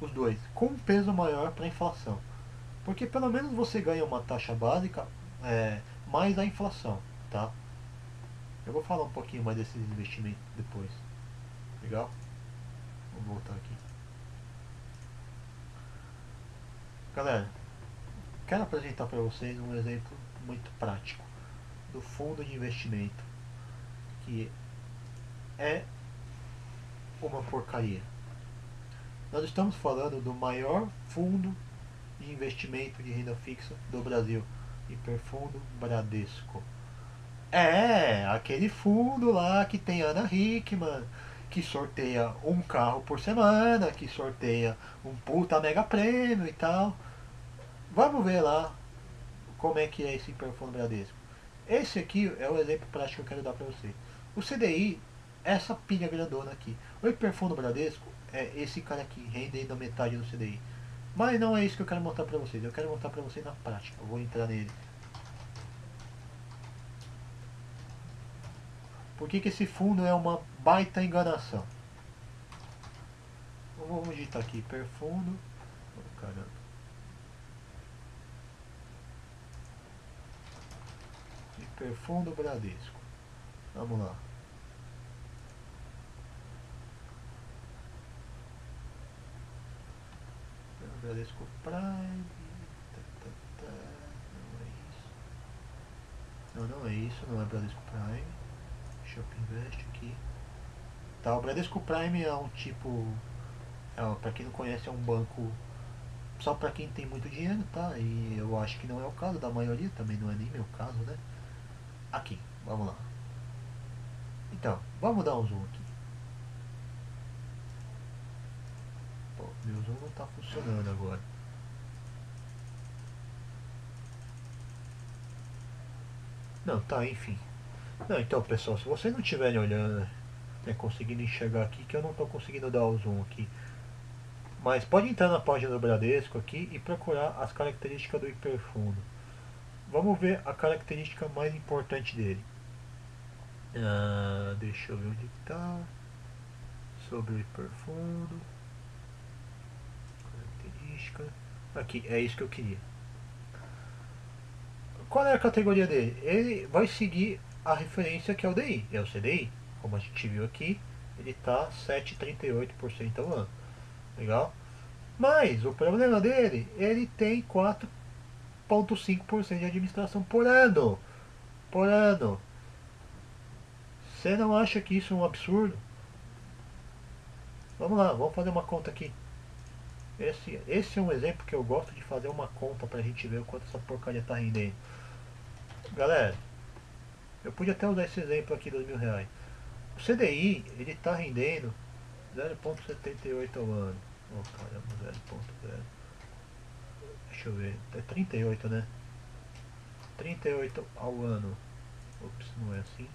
os dois, com um peso maior para a inflação. Porque pelo menos você ganha uma taxa básica mais a inflação, tá? Eu vou falar um pouquinho mais desses investimentos depois. Legal? Vou voltar aqui. Galera, quero apresentar para vocês um exemplo muito prático do fundo de investimento, que é uma porcaria. Nós estamos falando do maior fundo de investimento de renda fixa do Brasil, Hiperfundo Bradesco. É, aquele fundo lá que tem Ana Hickman, que sorteia um carro por semana, que sorteia um puta mega prêmio e tal. Vamos ver lá como é que é esse Hiperfundo Bradesco. Esse aqui é o exemplo prático que eu quero dar para você. O CDI é essa pilha grandona aqui. O Hiperfundo Bradesco é esse cara aqui, rendendo a metade do CDI. Mas não é isso que eu quero mostrar para vocês. Eu quero mostrar para vocês na prática. Eu vou entrar nele. Por que esse fundo é uma baita enganação? Vamos digitar aqui, Hiperfundo. Oh, caramba. Hiperfundo Bradesco. Vamos lá. Bradesco Prime. Não é isso. Não é isso. Não é Bradesco Prime. Deixa eu Invest aqui. Tá, o Bradesco Prime é um tipo. Para quem não conhece, é um banco só para quem tem muito dinheiro, tá? E eu acho que não é o caso da maioria, também não é nem meu caso, né? Aqui, vamos lá. Então, vamos dar um zoom aqui. Pô, meu zoom não tá funcionando agora. Não, tá, enfim. Não, então, pessoal, se vocês não estiverem olhando, conseguindo enxergar aqui, que eu não tô conseguindo dar o zoom aqui. Mas pode entrar na página do Bradesco aqui e procurar as características do hiperfundo. Vamos ver a característica mais importante dele. Deixa eu ver onde está. Sobre o hiperfundo. Característica. Aqui, é isso que eu queria. Qual é a categoria dele? Ele vai seguir a referência que é o DI, é o CDI. Como a gente viu aqui, ele está 7,38% ao ano. Legal? Mas o problema dele, ele tem 4,5% de administração por ano. Por ano. Você não acha que isso é um absurdo? Vamos lá, vamos fazer uma conta aqui. Esse é um exemplo que eu gosto de fazer uma conta pra gente ver o quanto essa porcaria tá rendendo. Galera, eu podia até usar esse exemplo aqui dos R$ 1.000. O CDI, ele tá rendendo 0,78 ao ano. Oh caramba, 0,0. Deixa eu ver, é 38, né? 38 ao ano. Ops, não é assim.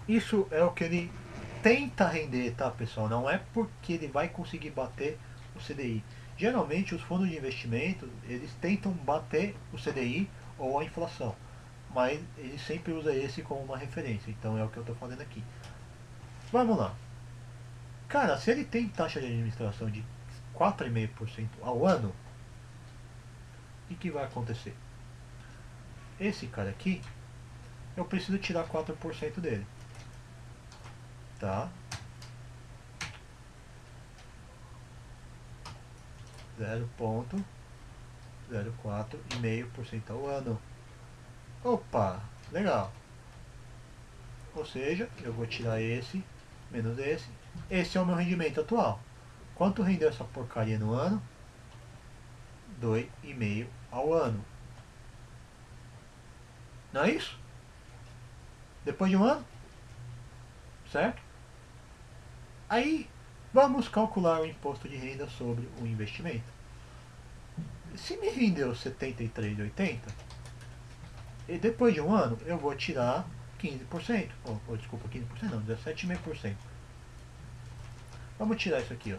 Isso é o que ele tenta render, tá, pessoal? Não é porque ele vai conseguir bater o CDI. Geralmente os fundos de investimento, eles tentam bater o CDI ou a inflação, mas ele sempre usa esse como uma referência. Então é o que eu estou fazendo aqui. Vamos lá. Cara, se ele tem taxa de administração de 4,5% ao ano, o que vai acontecer? Esse cara aqui, eu preciso tirar 4% dele. Tá? 0,04,5% ao ano. Opa, legal. Ou seja, eu vou tirar esse, menos esse. Esse é o meu rendimento atual. Quanto rendeu essa porcaria no ano? 2,5 ao ano. Não é isso? Depois de um ano? Certo? Aí, vamos calcular o imposto de renda sobre o investimento. Se me rendeu 73,80, e depois de um ano eu vou tirar 15%. Desculpa, 15% não, 17,5%. Vamos tirar isso aqui, ó.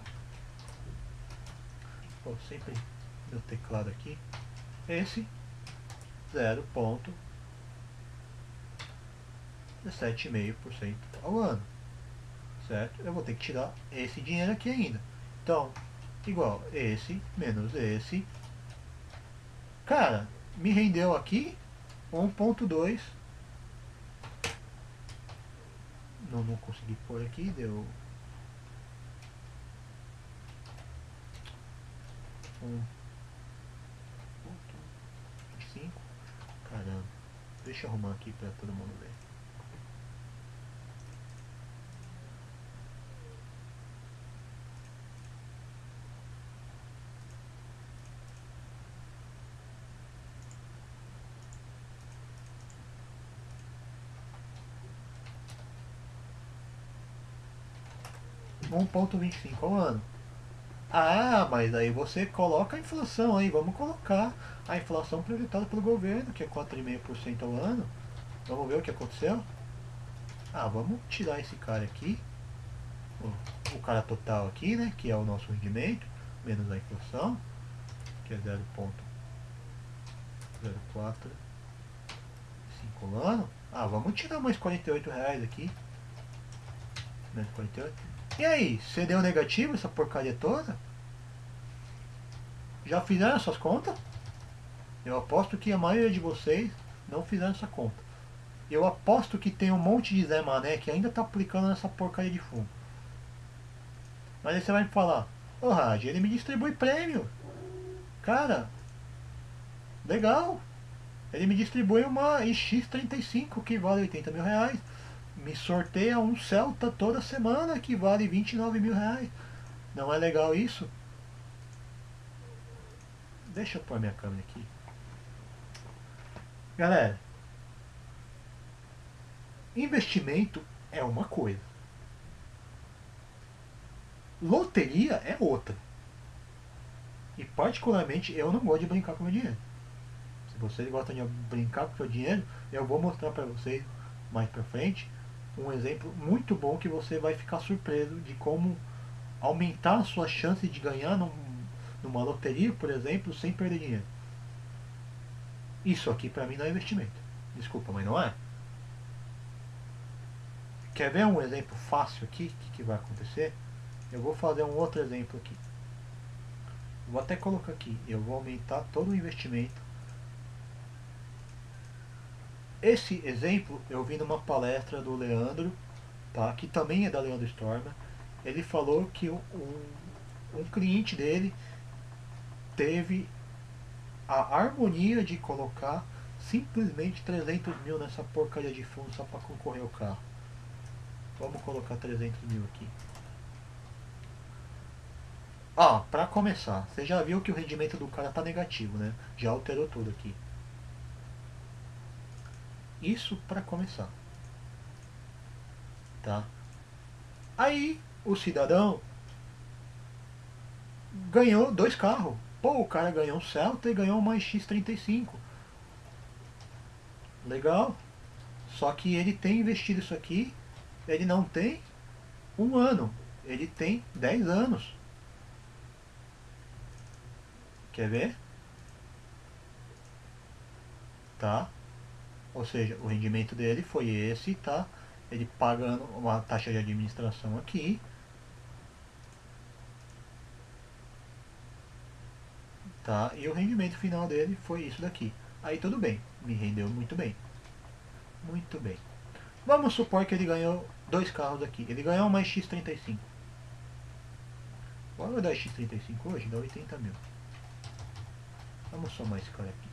Sempre meu teclado aqui. Esse 0,17,5% ao ano. Certo? Eu vou ter que tirar esse dinheiro aqui ainda. Então, igual esse menos esse. Cara, me rendeu aqui 1,2. Não consegui pôr aqui, deu 1. Deixa eu arrumar aqui para todo mundo ver. Um 1,25 ao ano. Ah, mas aí você coloca a inflação aí. Vamos colocar a inflação projetada pelo governo, que é 4,5% ao ano. Vamos ver o que aconteceu? Ah, vamos tirar esse cara aqui. O cara total aqui, né? Que é o nosso rendimento, menos a inflação, que é 0,045 ao ano. Ah, vamos tirar mais R$ 48 aqui. Menos 48. E aí, você deu negativo essa porcaria toda? Já fizeram essas contas? Eu aposto que a maioria de vocês não fizeram essa conta. Eu aposto que tem um monte de Zé Mané que ainda tá aplicando nessa porcaria de fundo. Mas aí você vai me falar, ô Raj, ele me distribui prêmio. Cara, legal. Ele me distribui uma X35 que vale R$ 80.000. Me sorteia um Celta toda semana que vale R$ 29.000. Não é legal isso? Deixa eu pôr minha câmera aqui. Galera, investimento é uma coisa. Loteria é outra. E particularmente eu não gosto de brincar com meu dinheiro. Se vocês gostam de brincar com o seu dinheiro, eu vou mostrar para vocês mais pra frente um exemplo muito bom que você vai ficar surpreso de como aumentar a sua chance de ganhar numa loteria, por exemplo, sem perder dinheiro. Isso aqui pra mim não é investimento. Desculpa, mas não é. Quer ver um exemplo fácil aqui? O que vai acontecer? Eu vou fazer um outro exemplo aqui. Vou até colocar aqui. Eu vou aumentar todo o investimento. Esse exemplo eu vi numa palestra do Leandro, tá? Que também é da Leandro Stormer. Ele falou que um cliente dele teve a harmonia de colocar simplesmente 300 mil nessa porcaria de fundo só para concorrer ao carro. Vamos colocar 300 mil aqui. Ó, pra começar, você já viu que o rendimento do cara tá negativo, né? Já alterou tudo aqui. Isso pra começar. Tá? Aí, o cidadão ganhou 2 carros. Pô, o cara ganhou um Celta e ganhou uma X35. Legal. Só que ele tem investido isso aqui, ele não tem 1 ano. Ele tem 10 anos. Quer ver? Tá? Ou seja, o rendimento dele foi esse, tá? Ele pagando uma taxa de administração aqui. Tá? E o rendimento final dele foi isso daqui. Aí tudo bem, me rendeu muito bem. Muito bem. Vamos supor que ele ganhou 2 carros aqui. Ele ganhou uma X35. O valor da X35 hoje dá 80 mil. Vamos somar esse cara aqui.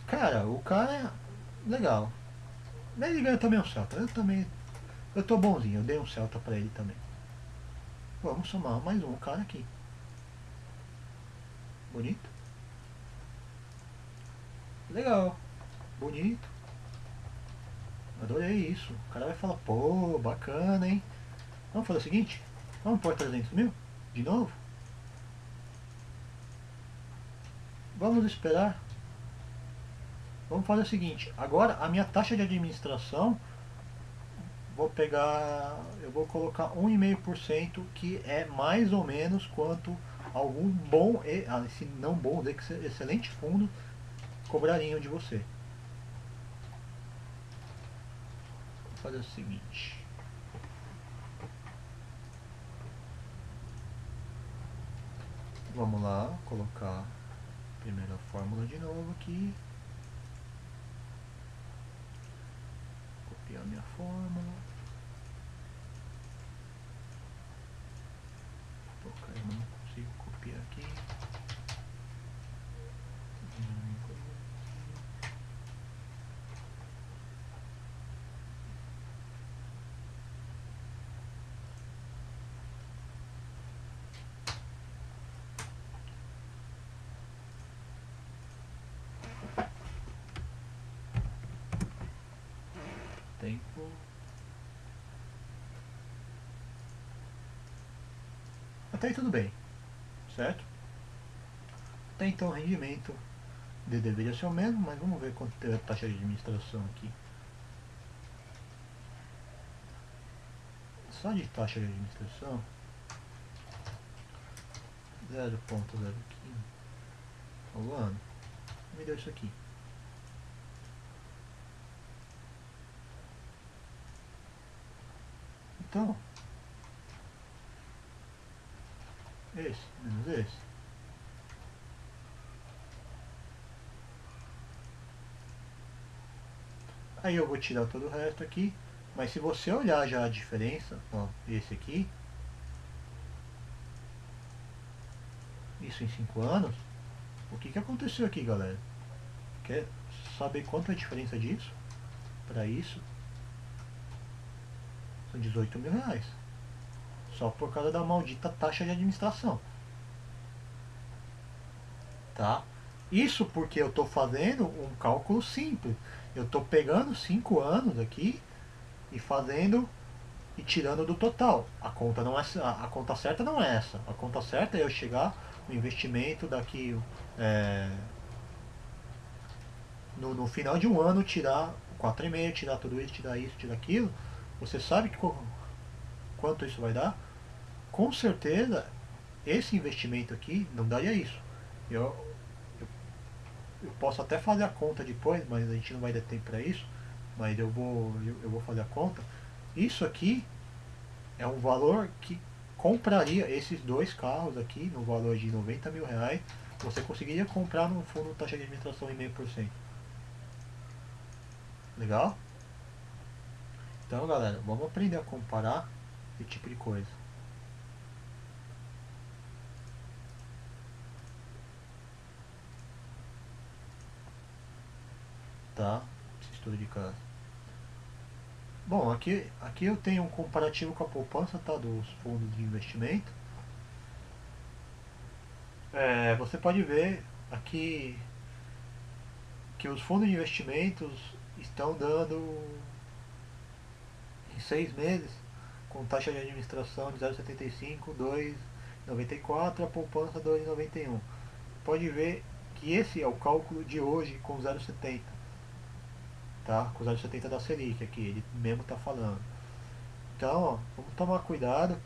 Cara, o cara é legal. Ele ganha também um Celta. Eu também. Eu tô bonzinho, eu dei um Celta pra ele também. Vamos somar mais um cara aqui. Bonito? Legal. Bonito. Adorei isso. O cara vai falar, pô, bacana, hein? Vamos fazer o seguinte? Vamos pôr 300 mil? De novo? Vamos esperar. Vamos fazer o seguinte. Agora a minha taxa de administração, vou pegar, eu vou colocar 1,5%, que é mais ou menos quanto algum bom, se não bom, excelente fundo cobrariam de você. Vou fazer o seguinte. Vamos lá, colocar a primeira fórmula de novo aqui. Copiar minha fórmula. Vou cair no consigo copiar aqui. Tempo. Até aí tudo bem, certo? Até então o rendimento deveria ser o mesmo, mas vamos ver quanto é a taxa de administração aqui. Só de taxa de administração 0,015 ao ano me deu isso aqui. Então, esse menos esse. Aí eu vou tirar todo o resto aqui. Mas se você olhar já a diferença, ó, esse aqui, isso em 5 anos, o que aconteceu aqui, galera? Quer saber quanto é a diferença disso? Para isso, são 18 mil reais. Só por causa da maldita taxa de administração. Tá? Isso porque eu estou fazendo um cálculo simples. Eu estou pegando 5 anos aqui e fazendo e tirando do total. A conta não é a conta certa não é essa. A conta certa é eu chegar no investimento daqui no final de um ano, tirar 4,5, tirar tudo isso, tirar isso, tirar aquilo. Você sabe quanto isso vai dar? Com certeza esse investimento aqui não daria isso. Eu, eu posso até fazer a conta depois, mas a gente não vai ter tempo para isso. Mas eu vou fazer a conta. Isso aqui é um valor que compraria esses dois carros aqui no valor de 90 mil reais. Você conseguiria comprar no fundo taxa de administração em 0,5%. Legal? Então, galera, vamos aprender a comparar esse tipo de coisa. Tá? Esse estudo de caso. Bom, aqui eu tenho um comparativo com a poupança, tá? Dos fundos de investimento. Você pode ver aqui que os fundos de investimentos estão dando em 6 meses com taxa de administração de 0,75, 2,94, a poupança 2,91. Pode ver que esse é o cálculo de hoje com 0,70, tá? Com 0,70 da Selic aqui, ele mesmo está falando. Então, ó, vamos tomar cuidado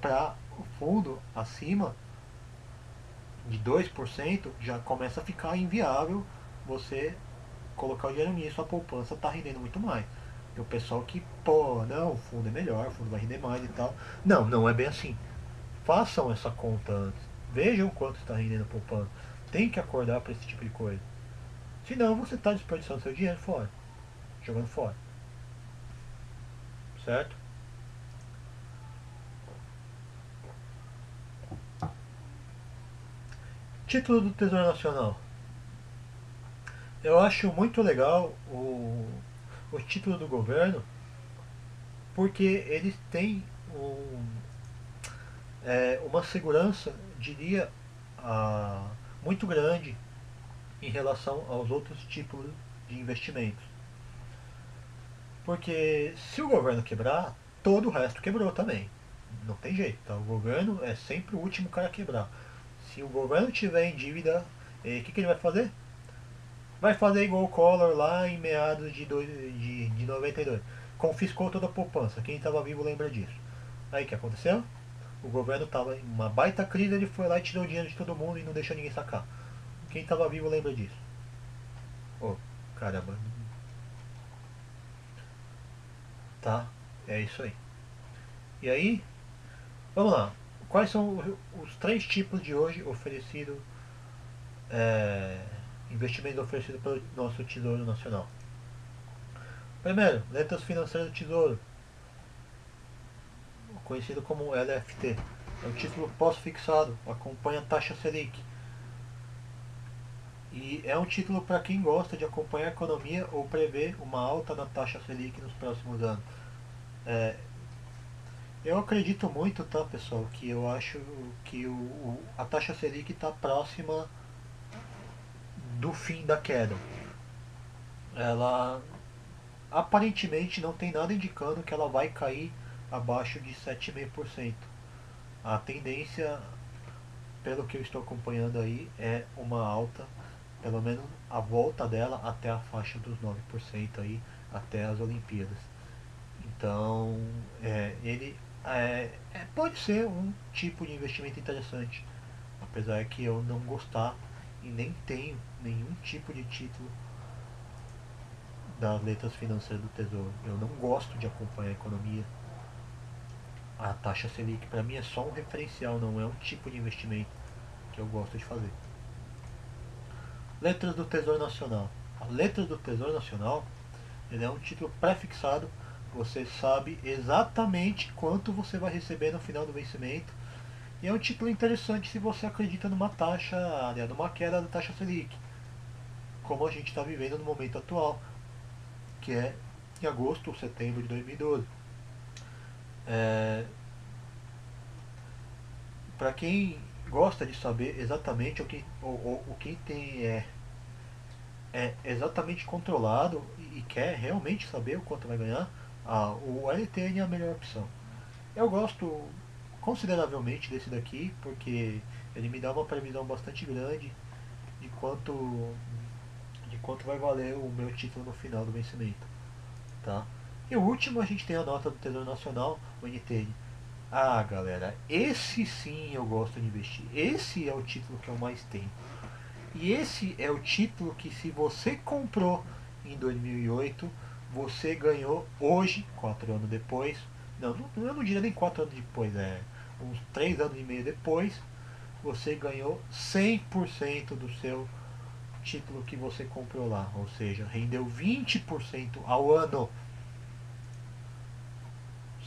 para o fundo acima de 2% já começa a ficar inviável você colocar o dinheiro nisso, a poupança está rendendo muito mais. Tem o pessoal que, pô, não, o fundo é melhor, o fundo vai render mais e tal. Não, não é bem assim. Façam essa conta antes. Vejam quanto está rendendo a poupança. Tem que acordar para esse tipo de coisa. Senão você está desperdiçando seu dinheiro fora. Jogando fora. Certo? Título do Tesouro Nacional. Eu acho muito legal o título do governo, porque eles têm uma segurança, diria, muito grande em relação aos outros tipos de investimentos. Porque se o governo quebrar, todo o resto quebrou também. Não tem jeito, tá? O governo é sempre o último cara a quebrar. Se o governo tiver em dívida, o que ele vai fazer? Vai fazer igual o Collor lá em meados de 92. Confiscou toda a poupança. Quem estava vivo lembra disso. Aí o que aconteceu? O governo estava em uma baita crise, ele foi lá e tirou o dinheiro de todo mundo e não deixou ninguém sacar. Quem estava vivo lembra disso. Oh, caramba. Tá, é isso aí. E aí, vamos lá. Quais são os 3 tipos de hoje oferecidos, investimentos oferecidos pelo nosso Tesouro Nacional? Primeiro, letras financeiras do Tesouro, conhecido como LFT. É um título pós-fixado, acompanha a taxa Selic. E é um título para quem gosta de acompanhar a economia ou prever uma alta na taxa Selic nos próximos anos. É, eu acredito muito, tá, pessoal, que eu acho que a taxa Selic está próxima do fim da queda. Ela aparentemente não tem nada indicando que ela vai cair abaixo de 7,5%. A tendência, pelo que eu estou acompanhando aí, é uma alta, pelo menos a volta dela até a faixa dos 9% aí, até as Olimpíadas. Então, ele pode ser um tipo de investimento interessante, apesar que eu não gostar e nem tenho nenhum tipo de título das letras financeiras do Tesouro. Eu não gosto de acompanhar a economia. A taxa Selic para mim é só um referencial, não é um tipo de investimento que eu gosto de fazer. Letras do Tesouro Nacional. A Letras do Tesouro Nacional, ele é um título pré-fixado. Você sabe exatamente quanto você vai receber no final do vencimento. E é um título interessante se você acredita numa taxa, numa queda da taxa Selic, como a gente está vivendo no momento atual, que é em agosto ou setembro de 2012. Para quem gosta de saber exatamente o que tem exatamente controlado e quer realmente saber o quanto vai ganhar, o LTN é a melhor opção. Eu gosto consideravelmente desse daqui porque ele me dá uma previsão bastante grande de quanto vai valer o meu título no final do vencimento. Tá? E o último a gente tem a nota do Tesouro Nacional, o NTN. Ah, galera, esse sim eu gosto de investir. Esse é o título que eu mais tenho. E esse é o título que, se você comprou em 2008, você ganhou hoje, 4 anos depois. Não, eu não diria nem 4 anos depois, uns 3 anos e meio depois. Você ganhou 100% do seu título que você comprou lá. Ou seja, rendeu 20% ao ano.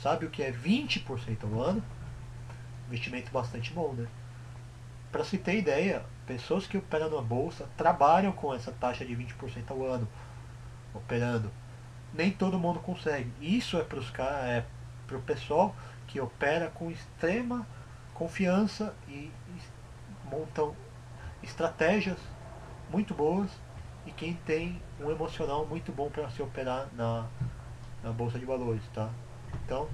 Sabe o que é 20% ao ano? Investimento bastante bom, né? Para se ter ideia, pessoas que operam na bolsa trabalham com essa taxa de 20% ao ano, operando. Nem todo mundo consegue. Isso é para o pessoal que opera com extrema confiança e montam estratégias muito boas e quem tem um emocional muito bom para se operar na bolsa de valores, tá? Então,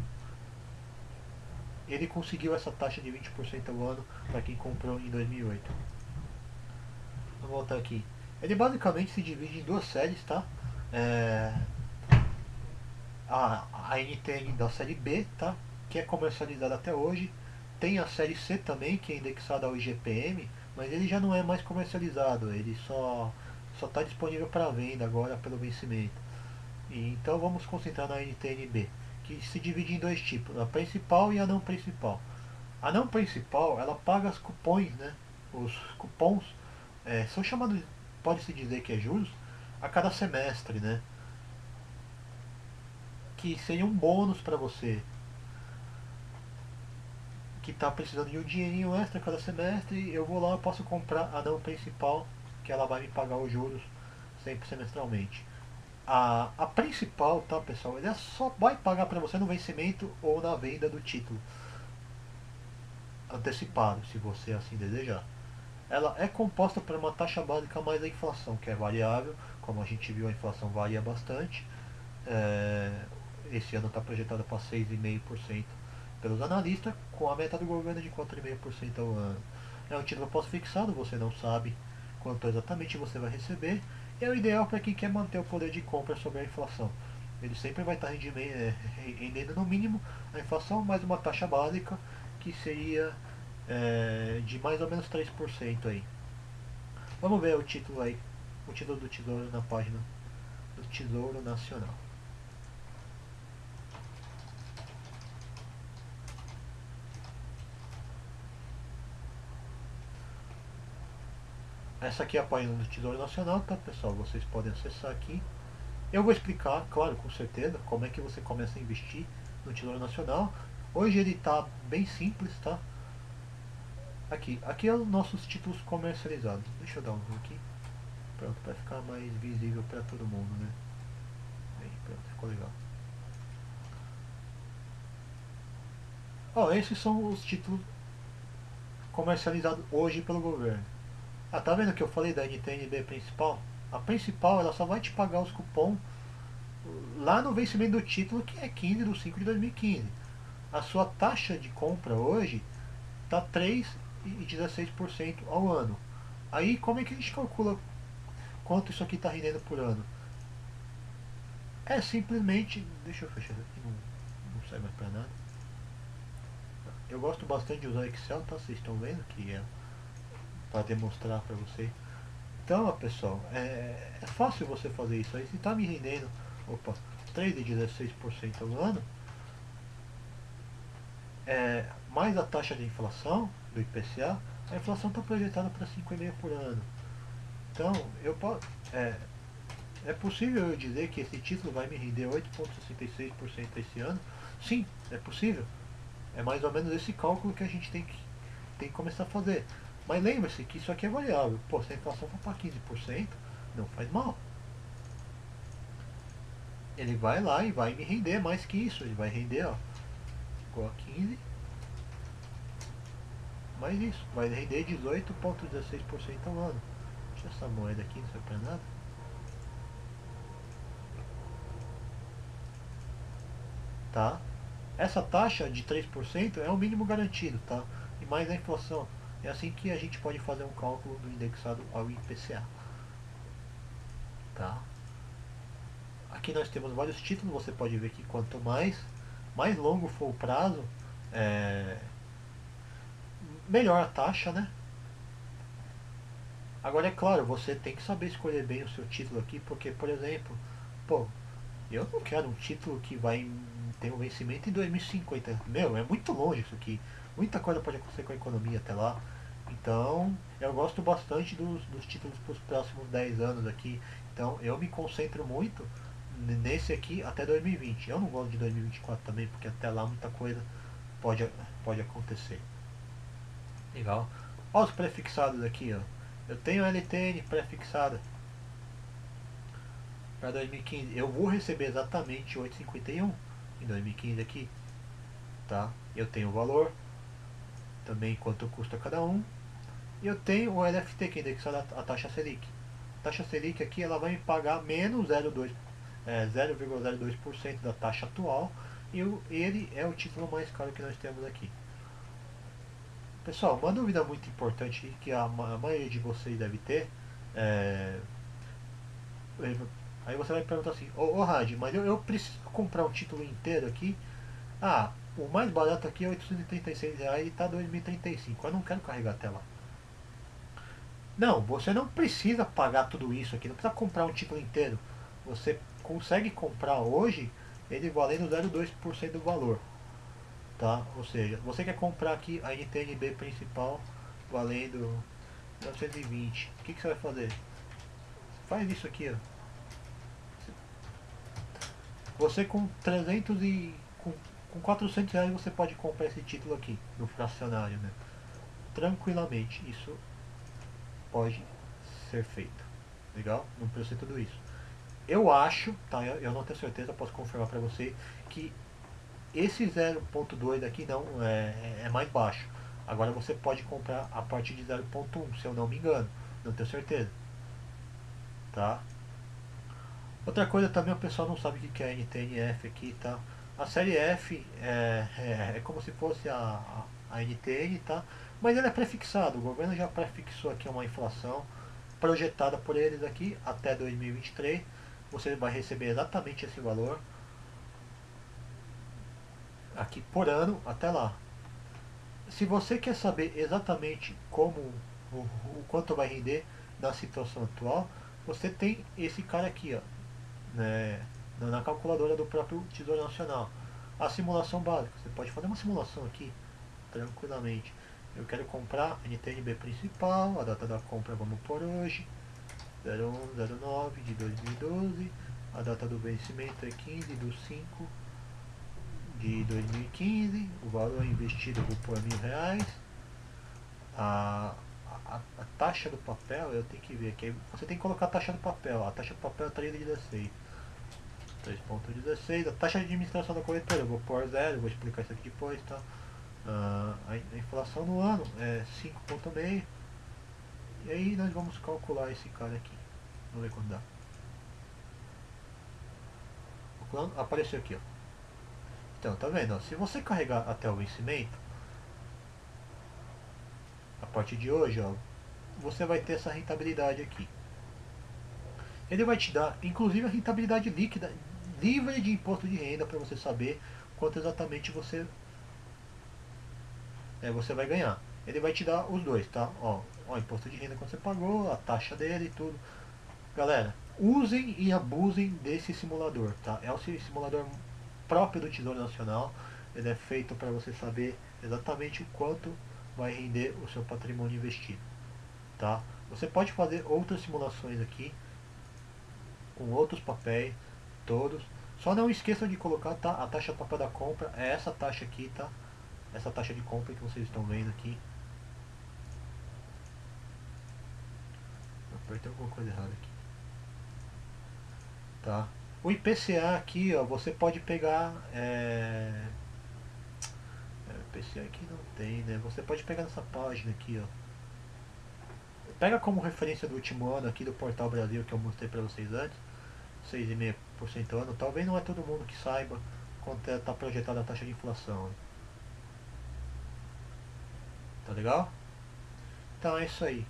ele conseguiu essa taxa de 20% ao ano para quem comprou em 2008. Vou voltar aqui. Ele basicamente se divide em duas séries, tá? É, a NTN da série B, tá? Que é comercializada até hoje. Tem a série C também, que é indexada ao IGPM, mas ele já não é mais comercializado, ele só está disponível para venda agora pelo vencimento. E, então vamos concentrar na NTNB, que se divide em dois tipos, a principal e a não principal. A não principal, ela paga os cupons, né? Os cupons são chamados, pode-se dizer que é juros, a cada semestre, né? Que seria um bônus para você que está precisando de um dinheirinho extra cada semestre. Eu vou lá, eu posso comprar a não principal, que ela vai me pagar os juros sempre semestralmente. A principal, tá, pessoal, ele só vai pagar para você no vencimento ou na venda do título antecipado, se você assim desejar. Ela é composta por uma taxa básica mais a inflação, que é variável. Como a gente viu, a inflação varia bastante. Esse ano está projetada para 6,5% pelos analistas, com a meta do governo de 4,5% ao ano. É um título pós-fixado, você não sabe quanto exatamente você vai receber. É o ideal para quem quer manter o poder de compra sobre a inflação. Ele sempre vai estar rendendo no mínimo a inflação mais uma taxa básica, que seria de mais ou menos 3% aí. Vamos ver o título aí, o título do Tesouro na página do Tesouro Nacional. Essa aqui é a página do Tesouro Nacional, tá, pessoal? Vocês podem acessar aqui. Eu vou explicar, claro, com certeza, como é que você começa a investir no Tesouro Nacional. Hoje ele está bem simples, tá? aqui é os nossos títulos comercializados. Deixa eu dar um zoom aqui. Pronto, para ficar mais visível para todo mundo, né? Aí, pronto, ficou legal. Ó, esses são os títulos comercializados hoje pelo governo. Ah, tá vendo que eu falei da NTNB principal? A principal, ela só vai te pagar os cupons lá no vencimento do título, que é 15/5/2015. A sua taxa de compra hoje está 3,16% ao ano. Aí como é que a gente calcula quanto isso aqui está rendendo por ano? É simplesmente. Deixa eu fechar isso aqui, não sai mais para nada. Eu gosto bastante de usar Excel, tá? Vocês estão vendo que é para demonstrar para vocês. Então, ó, pessoal, é fácil você fazer isso aí. Se está me rendendo, opa, 3,16% ao ano, mais a taxa de inflação do IPCA, a inflação está projetada para 5,5% por ano. Então, é possível eu dizer que esse título vai me render 8,66% esse ano? Sim, é possível. É mais ou menos esse cálculo que a gente tem que começar a fazer. Mas lembre-se que isso aqui é variável. Pô, se a inflação for para 15%, não faz mal. Ele vai lá e vai me render mais que isso. Ele vai render, ó, igual a 15. Mais isso. Vai render 18,16% ao ano. Deixa essa moeda aqui, não serve para nada. Tá? Essa taxa de 3% é o mínimo garantido, tá? E mais a inflação. É assim que a gente pode fazer um cálculo do indexado ao IPCA. Tá? Aqui nós temos vários títulos, você pode ver que quanto mais longo for o prazo, melhor a taxa, né? Agora é claro, você tem que saber escolher bem o seu título aqui, porque, por exemplo, pô, eu não quero um título que vai ter um vencimento em 2050. Meu, é muito longe isso aqui. Muita coisa pode acontecer com a economia até lá. Então, eu gosto bastante dos títulos para os próximos 10 anos aqui. Então, eu me concentro muito nesse aqui até 2020. Eu não gosto de 2024 também, porque até lá muita coisa pode, pode acontecer. Legal. Olha os prefixados aqui, ó. Eu tenho a LTN prefixada para 2015. Eu vou receber exatamente 8,51 em 2015 aqui, tá? Eu tenho o valor, também quanto custa cada um. E eu tenho o LFT, que é indexado a taxa Selic. A taxa Selic aqui ela vai me pagar menos 0,02% da taxa atual. E ele é o título mais caro que nós temos aqui. Pessoal, uma dúvida muito importante que a maioria de vocês deve ter é, aí você vai perguntar assim, ô Rad, mas eu preciso comprar um título inteiro aqui? Ah, o mais barato aqui é R$ 836 e está 2035. Eu não quero carregar a tela. Não, você não precisa pagar tudo isso aqui, não precisa comprar um título inteiro. Você consegue comprar hoje ele valendo 0,2% do valor. Tá? Ou seja, você quer comprar aqui a NTNB principal valendo 920. O que você vai fazer? Faz isso aqui, ó. Você com 300 e com R$ 400 você pode comprar esse título aqui no fracionário, né? Tranquilamente, isso pode ser feito. Legal? Não precisa ser tudo isso. Eu acho, tá? Eu não tenho certeza, posso confirmar para você que esse 0,2 aqui não é mais baixo. Agora você pode comprar a partir de 0,1, se eu não me engano. Não tenho certeza. Tá? Outra coisa também o pessoal não sabe o que é NTNF aqui, tá? A série F é como se fosse a NTN, tá? Mas ela é prefixada, o governo já prefixou aqui uma inflação projetada por eles aqui até 2023. Você vai receber exatamente esse valor aqui por ano até lá. Se você quer saber exatamente como o quanto vai render na situação atual, você tem esse cara aqui, ó, né, na calculadora do próprio Tesouro Nacional. A simulação básica, você pode fazer uma simulação aqui tranquilamente. Eu quero comprar NTNB principal, a data da compra vamos por hoje, 01/09 de 2012, a data do vencimento é 15/5 de 2015, o valor investido eu vou por R$ 1.000, a taxa do papel, eu tenho que ver aqui. Você tem que colocar a taxa do papel. A taxa do papel é 3,16. 3,16. A taxa de administração da corretora, eu vou pôr 0, vou explicar isso aqui depois, tá? A inflação no ano é 5,5. E aí nós vamos calcular esse cara aqui. Vamos ver quanto dá. Apareceu aqui, ó. Então, tá vendo? Ó, se você carregar até o vencimento, a partir de hoje, ó, você vai ter essa rentabilidade aqui. Ele vai te dar, inclusive, a rentabilidade líquida, livre de imposto de renda, para você saber quanto exatamente você vai ganhar. Ele vai te dar os dois, tá? Ó, imposto de renda quando você pagou, a taxa dele e tudo. Galera, usem e abusem desse simulador, tá? É o simulador próprio do Tesouro Nacional. Ele é feito para você saber exatamente o quanto vai render o seu patrimônio investido, tá? Você pode fazer outras simulações aqui com outros papéis, todos. Só não esqueçam de colocar, tá? A taxa papel da compra é essa taxa aqui, tá? Essa taxa de compra que vocês estão vendo aqui. Apertei alguma coisa errada aqui. Tá? O IPCA aqui, ó, você pode pegar. O IPCA aqui não tem, né? Você pode pegar nessa página aqui, ó. Pega como referência do último ano aqui do Portal Brasil que eu mostrei para vocês antes. 6,5% ao ano. Talvez não é todo mundo que saiba quanto está projetada a taxa de inflação. Tá legal? Então é isso aí.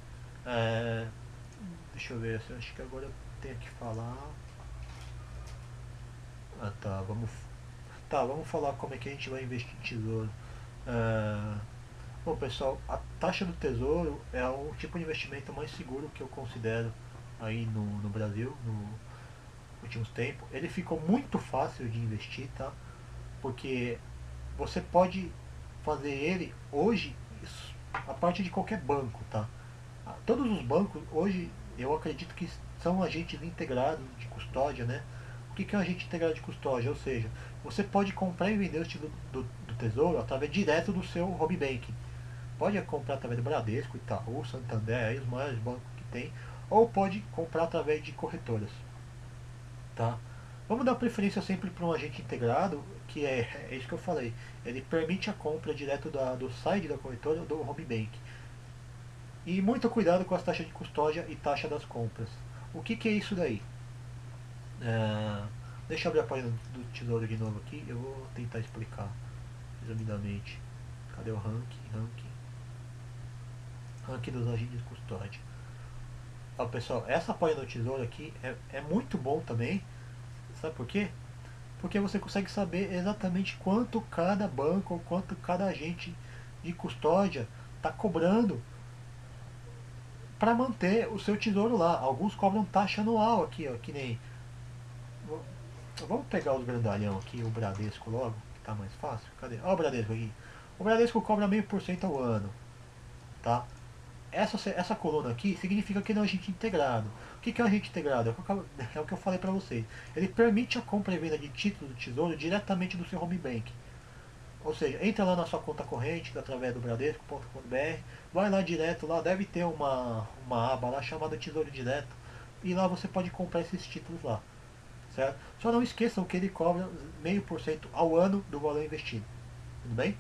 Deixa eu ver, acho que agora eu tenho que falar. Tá, vamos falar como é que a gente vai investir em tesouro. Bom, pessoal, a taxa do tesouro é o tipo de investimento mais seguro que eu considero aí no Brasil, nos últimos tempos. Ele ficou muito fácil de investir, tá? Porque você pode fazer ele hoje a partir de qualquer banco, tá? Todos os bancos hoje eu acredito que são agentes integrados de custódia, né? O que é um agente integrado de custódia? Ou seja, você pode comprar e vender o título do tesouro através direto do seu home banking. Pode comprar através do Bradesco, Itaú, Santander, aí os maiores bancos que tem, ou pode comprar através de corretoras, tá? Vamos dar preferência sempre para um agente integrado, que é isso que eu falei. Ele permite a compra direto do site da corretora ou do home bank. E muito cuidado com as taxas de custódia e taxa das compras. O que é isso daí? Deixa eu abrir a página do Tesouro de novo aqui. Eu vou tentar explicar resumidamente. Cadê o ranking dos agentes de custódia? Ó, pessoal, essa página do Tesouro aqui é muito bom também. Sabe por quê? Porque você consegue saber exatamente quanto cada banco ou quanto cada agente de custódia está cobrando para manter o seu tesouro lá. Alguns cobram taxa anual aqui, ó, que nem. Vamos pegar os grandalhão aqui, o Bradesco logo, que tá mais fácil. Cadê? Ó o Bradesco aqui. O Bradesco cobra 0,5% ao ano, tá? Essa coluna aqui significa que ele é um agente integrado. O que é um agente integrado? É o que eu falei para vocês. Ele permite a compra e venda de títulos do tesouro diretamente do seu home bank. Ou seja, entra lá na sua conta corrente através do bradesco.com.br, vai lá direto, lá deve ter uma aba lá chamada Tesouro Direto, e lá você pode comprar esses títulos lá, certo? Só não esqueçam que ele cobra 0,5% ao ano do valor investido, tudo bem?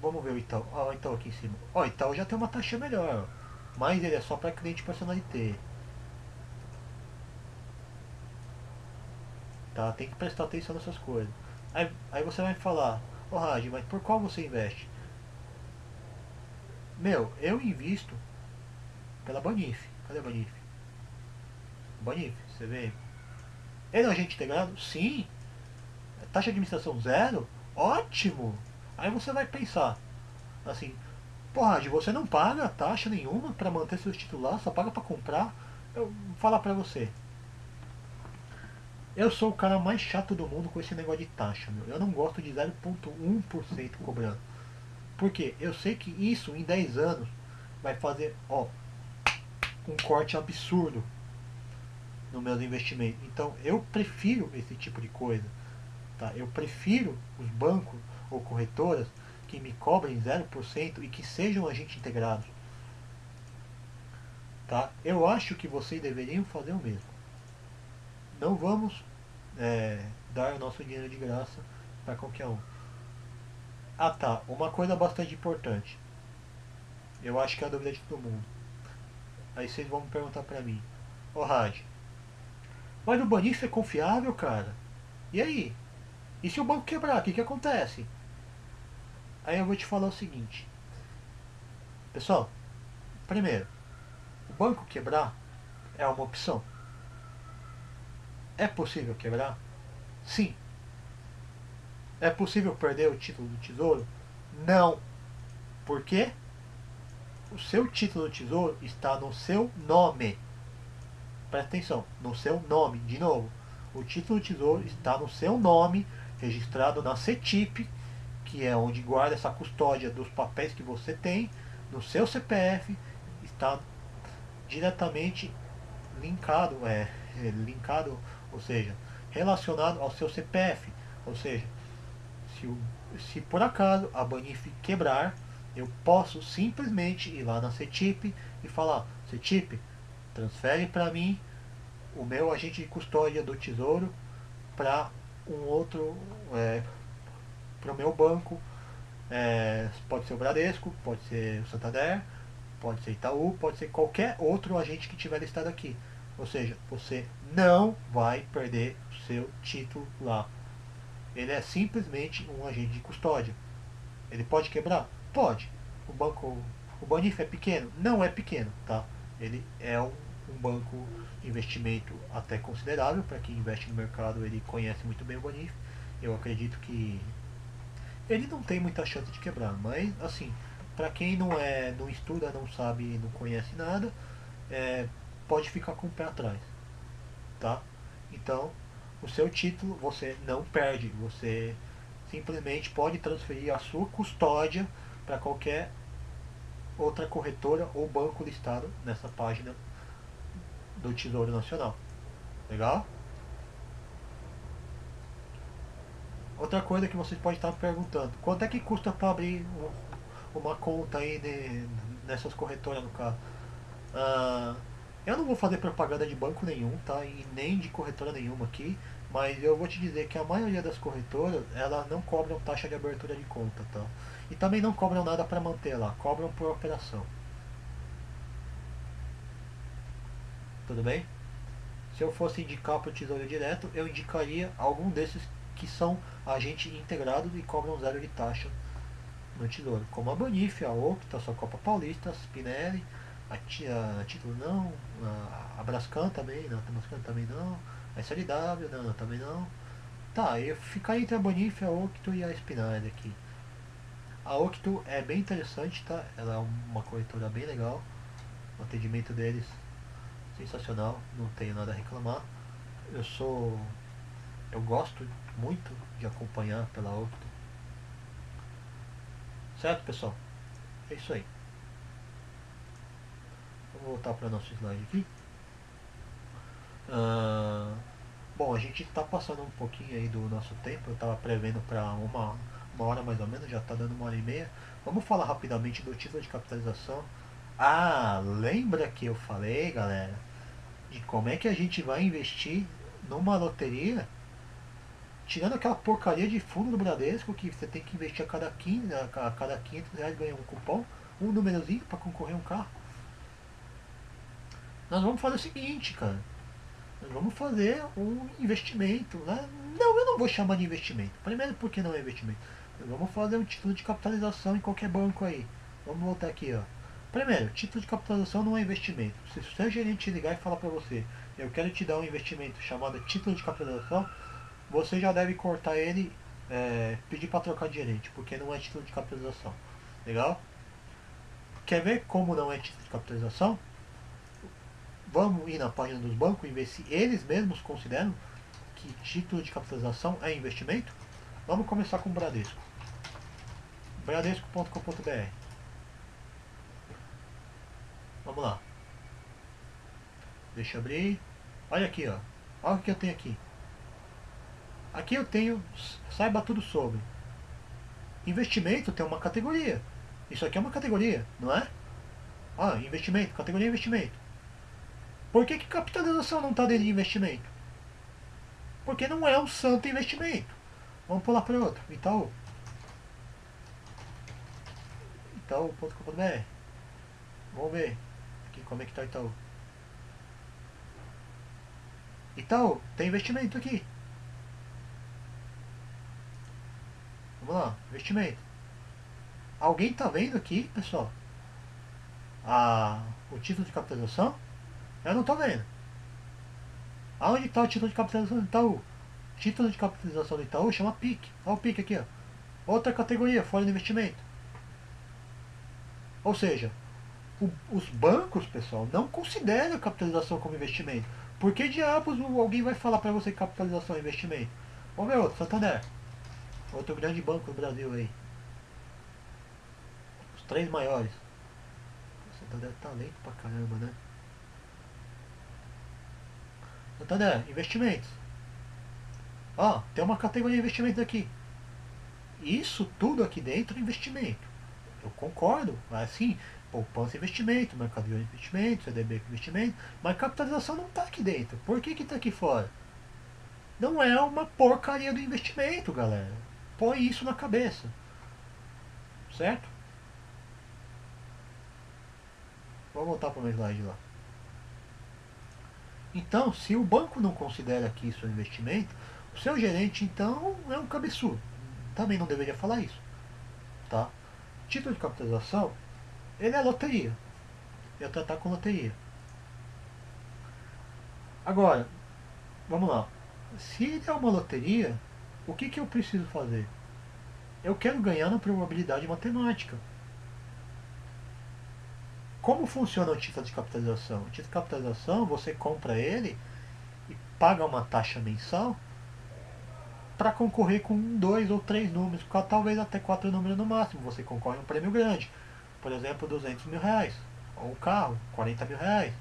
Vamos ver o Itaú. Ó, o Itaú aqui em cima. Ó, o Itaú já tem uma taxa melhor, mas ele é só para cliente personalité, tá? Tem que prestar atenção nessas coisas. Aí você vai falar, ô Raj, mas por qual você investe? Meu, eu invisto pela Banif. Cadê a Banif? Banif, você vê. Ele é um agente integrado? Sim. Taxa de administração zero? Ótimo. Aí você vai pensar assim, porra, você não paga taxa nenhuma para manter seus titulares, só paga para comprar. Eu vou falar pra você. Eu sou o cara mais chato do mundo com esse negócio de taxa, meu. Eu não gosto de 0,1% cobrando. Porque eu sei que isso em 10 anos vai fazer, ó, um corte absurdo nos meus investimentos. Então eu prefiro esse tipo de coisa, tá? Eu prefiro os bancos ou corretoras que me cobrem 0% e que sejam agentes integrados. Tá? Eu acho que vocês deveriam fazer o mesmo. Não vamos dar nosso dinheiro de graça para qualquer um. Ah tá, uma coisa bastante importante. Eu acho que é a dúvida de todo mundo. Aí vocês vão me perguntar pra mim: Ô Rad, mas o banista é confiável, cara? E aí? E se o banco quebrar, o que acontece? Aí eu vou te falar o seguinte. Pessoal, primeiro, o banco quebrar é uma opção. É possível quebrar? Sim. É possível perder o título do tesouro? Não. Por quê? O seu título do tesouro está no seu nome. Presta atenção, no seu nome, de novo. O título do tesouro está no seu nome, registrado na CETIP, que é onde guarda essa custódia dos papéis que você tem, no seu CPF, está diretamente linkado, ou seja, relacionado ao seu CPF. Ou seja, se por acaso a Banif quebrar, eu posso simplesmente ir lá na CETIP e falar: CETIP, transfere para mim o meu agente de custódia do tesouro para um outro, para o meu banco. Pode ser o Bradesco, pode ser o Santander, pode ser Itaú, pode ser qualquer outro agente que tiver listado aqui. Ou seja, você não vai perder o seu título lá. Ele é simplesmente um agente de custódia. Ele pode quebrar? Pode. O Banif é pequeno? Não é pequeno, tá? Ele é um banco de investimento até considerável. Para quem investe no mercado, ele conhece muito bem o Banif. Eu acredito que ele não tem muita chance de quebrar, mas assim, para quem não estuda, não sabe, não conhece nada, é, pode ficar com o pé atrás, tá? Então, o seu título você não perde, você simplesmente pode transferir a sua custódia para qualquer outra corretora ou banco listado nessa página do Tesouro Nacional. Legal? Outra coisa que vocês podem estar perguntando: quanto é que custa para abrir uma conta aí nessas corretoras no caso? Ah, eu não vou fazer propaganda de banco nenhum, tá? E nem de corretora nenhuma aqui, mas eu vou te dizer que a maioria das corretoras, elas não cobram taxa de abertura de conta, tá? E também não cobram nada para manter lá, cobram por operação. Tudo bem? Se eu fosse indicar para o Tesouro Direto, eu indicaria algum desses que são agentes integrados e cobram zero de taxa no Tesouro, como a Banif, a Octa, a Copa Paulista, a Spinelli, a Título não, a Brascan também, não, a Brascan também não, a SLW, não, também não. Tá, eu ficaria entre a Banif, a Octo e a Spinelli aqui. A Octo é bem interessante, tá? Ela é uma corretora bem legal, o atendimento deles sensacional, não tenho nada a reclamar. Eu sou. Eu gosto muito de acompanhar pela Octo. Certo, pessoal? É isso aí. Vamos voltar para nosso slide aqui. Ah, bom, a gente está passando um pouquinho aí do nosso tempo. Eu estava prevendo para uma hora mais ou menos, já está dando uma hora e meia. Vamos falar rapidamente do título de capitalização. Ah, lembra que eu falei, galera, de como é que a gente vai investir numa loteria? Tirando aquela porcaria de fundo do Bradesco que você tem que investir a cada 500 reais ganha um cupom, um númerozinho para concorrer a um carro. Nós vamos fazer o seguinte, cara. Nós vamos fazer um investimento, né? Não, eu não vou chamar de investimento. Primeiro, porque não é investimento. Nós vamos fazer um título de capitalização em qualquer banco aí. Vamos voltar aqui, ó. Primeiro, título de capitalização não é investimento. Se o seu gerente ligar e falar para você: eu quero te dar um investimento chamado título de capitalização, você já deve cortar ele, pedir para trocar de gerente, porque não é título de capitalização. Legal? Quer ver como não é título de capitalização? Vamos ir na página dos bancos e ver se eles mesmos consideram que título de capitalização é investimento. Vamos começar com o Bradesco. Bradesco.com.br. Vamos lá. Deixa eu abrir. Olha aqui, ó. Olha o que eu tenho aqui. Aqui eu tenho, saiba tudo sobre Investimento tem uma categoria. Isso aqui é uma categoria, não é? Ah, investimento, categoria investimento. Por que capitalização não está dentro de investimento? Porque não é um santo investimento. Vamos pular para outro. Itaú. Itaú.com.br. Vamos ver aqui como é que está Itaú. Itaú, tem investimento aqui. Vamos lá, investimento. Alguém está vendo aqui, pessoal? O título de capitalização? Eu não estou vendo. Aonde está o título de capitalização do Itaú? O título de capitalização do Itaú chama PIC. Olha o PIC aqui, ó. Outra categoria, folha de investimento. Ou seja, os bancos, pessoal, não consideram a capitalização como investimento. Por que diabos alguém vai falar para você que capitalização é investimento? Vamos ver outro, Santander. Outro grande banco do Brasil aí. Os 3 maiores. O Santander tá lento pra caramba, né? Santander, investimentos. Ó, tem uma categoria de investimentos aqui. Isso tudo aqui dentro é investimento. Eu concordo, assim, poupança investimento, mercado de investimento, CDB investimento, mas capitalização não está aqui dentro. Por que está aqui fora? Não é uma porcaria do investimento, galera. Põe isso na cabeça. Certo? Vou voltar para o meu slide lá. Então, se o banco não considera que isso é um investimento, o seu gerente, então, é um cabeçudo. Também não deveria falar isso. Tá? Título de capitalização, ele é loteria. Eu tratar com loteria. Agora, vamos lá. Se ele é uma loteria, o que eu preciso fazer? Eu quero ganhar na probabilidade matemática. Como funciona o título de capitalização? O título de capitalização, você compra ele e paga uma taxa mensal para concorrer com 2 ou 3 números, talvez até 4 números no máximo. Você concorre a um prêmio grande, por exemplo, 200 mil reais, ou um carro, 40 mil reais.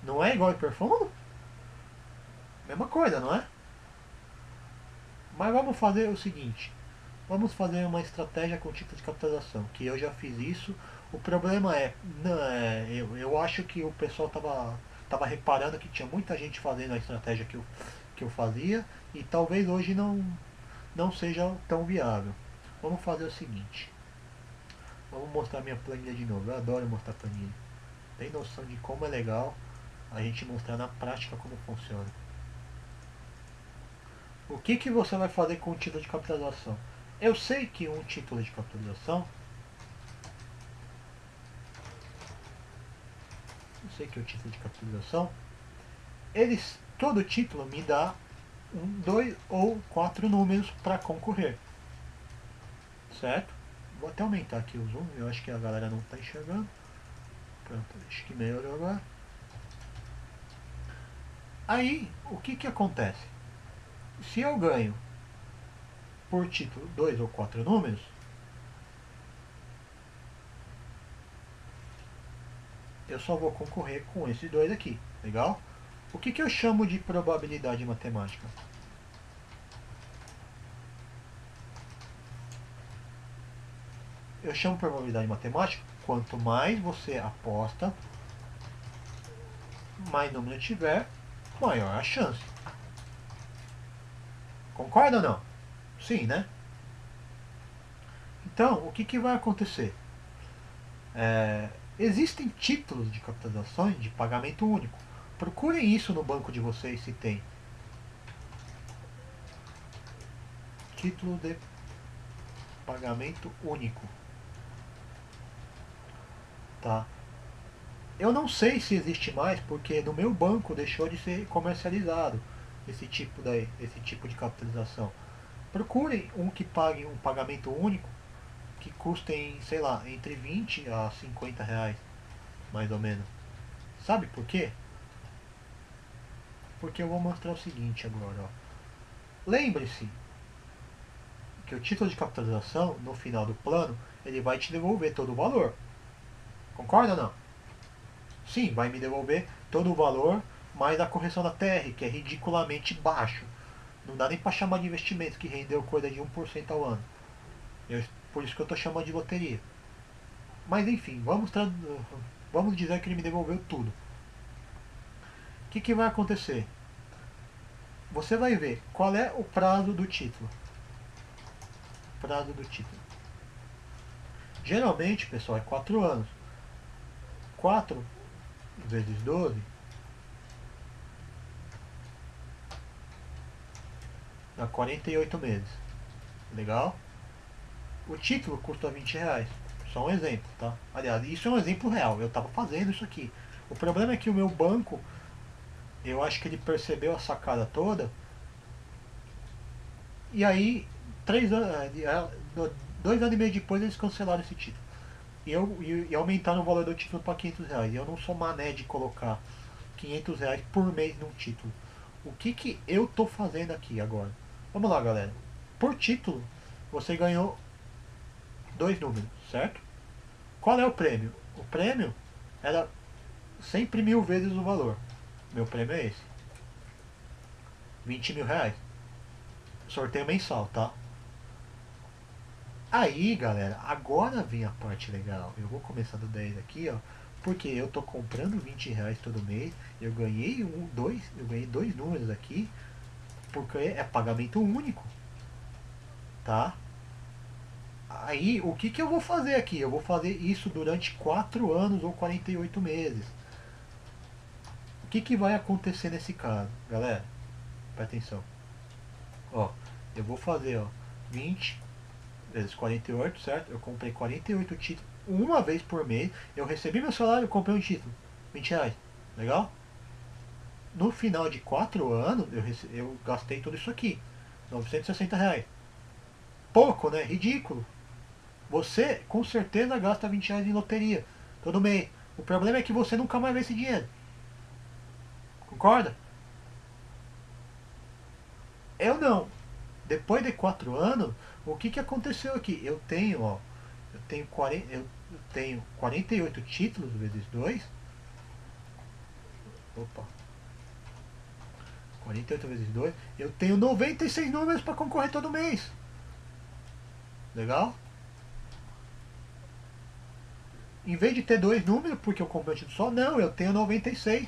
Não é igual ao hiperfundo? Mesma coisa, não é? Mas vamos fazer o seguinte, vamos fazer uma estratégia com título de capitalização, que eu já fiz isso. O problema eu acho que o pessoal estava reparando que tinha muita gente fazendo a estratégia que eu fazia, e talvez hoje não seja tão viável. Vamos fazer o seguinte, vamos mostrar minha planilha de novo. Eu adoro mostrar planilha. Tem noção de como é legal a gente mostrar na prática como funciona. O que você vai fazer com o título de capitalização? Eu sei que um título de capitalização, todo título me dá 2 ou 4 números para concorrer. Certo? Vou até aumentar aqui o zoom, eu acho que a galera não está enxergando. Pronto, acho que melhorou agora. Aí, o que acontece? Se eu ganho por título 2 ou 4 números, eu só vou concorrer com esses 2 aqui, legal? O que eu chamo de probabilidade matemática? Eu chamo probabilidade matemática, quanto mais você aposta, mais número tiver, maior a chance. Concorda ou não? Sim, né? Então, o que vai acontecer? Existem títulos de capitalizações de pagamento único. Procurem isso no banco de vocês se tem. Título de pagamento único. Tá? Eu não sei se existe mais, porque no meu banco deixou de ser comercializado esse tipo de capitalização. Procurem um que pague um pagamento único, que custem, sei lá, entre 20 a 50 reais, mais ou menos. Sabe por quê? Porque eu vou mostrar o seguinte agora. Ó. Lembre-se que o título de capitalização, no final do plano, ele vai te devolver todo o valor. Concorda ou não? Sim, vai me devolver todo o valor, mais a correção da TR, que é ridiculamente baixo. Não dá nem para chamar de investimento, que rendeu coisa de 1% ao ano. Eu, por isso que eu estou chamando de loteria. Mas enfim, vamos dizer que ele me devolveu tudo. O que vai acontecer? Você vai ver qual é o prazo do título. Prazo do título. Geralmente, pessoal, é 4 anos. 4 vezes 12 dá 48 meses. Legal? O título custa R$ 20. Só um exemplo, tá? Aliás, isso é um exemplo real. Eu estava fazendo isso aqui. O problema é que o meu banco, eu acho que ele percebeu a sacada toda. E aí, 2 anos e meio depois, eles cancelaram esse título. E aumentaram o valor do título para R$ 500. E eu não sou mané de colocar R$ 500 por mês num título. O que eu tô fazendo aqui agora? Vamos lá, galera. Por título, você ganhou 2 números, certo? Qual é o prêmio? O prêmio era sempre 1000 vezes o valor. Meu prêmio é esse. R$ 20.000. Sorteio mensal, tá? Aí, galera, agora vem a parte legal. Eu vou começar do 10 aqui, ó. Porque eu tô comprando R$ 20 todo mês. Eu ganhei eu ganhei 2 números aqui. Porque é pagamento único, tá? Aí, o que eu vou fazer aqui? Eu vou fazer isso durante 4 anos ou 48 meses. O que vai acontecer nesse caso, galera? Presta atenção. Ó, eu vou fazer, ó, 20 vezes 48, certo? Eu comprei 48 títulos uma vez por mês. Eu recebi meu salário, eu comprei um título. R$ 20. Legal? No final de 4 anos, eu gastei tudo isso aqui. R$ 960. Pouco, né? Ridículo. Você, com certeza, gasta R$ 20 em loteria. Todo mês. O problema é que você nunca mais vê esse dinheiro. Concorda? Eu não. Depois de 4 anos, o que aconteceu aqui? Eu tenho 48 títulos vezes 2. Opa. 48 vezes 2. Eu tenho 96 números para concorrer todo mês. Legal? Em vez de ter 2 números, porque eu comprei um título só, não, eu tenho 96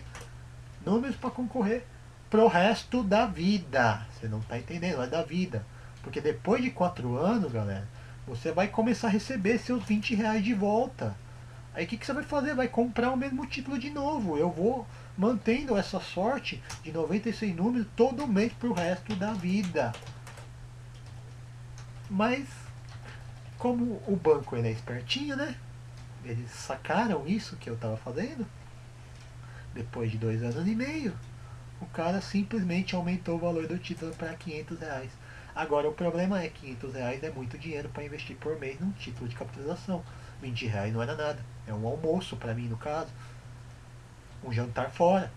números para concorrer pro resto da vida. Você não está entendendo, é da vida. Porque depois de 4 anos, galera, você vai começar a receber seus R$ 20 de volta. Aí o que você vai fazer? Vai comprar o mesmo título de novo. Eu vou mantendo essa sorte de 96 números todo mês pro resto da vida. Mas, como o banco ele é espertinho, né? Eles sacaram isso que eu estava fazendo. Depois de 2 anos e meio, o cara simplesmente aumentou o valor do título para R$ 500. Agora o problema é que R$ 500 é muito dinheiro para investir por mês num título de capitalização. R$ 20 não era nada. É um almoço para mim no caso. Um jantar fora.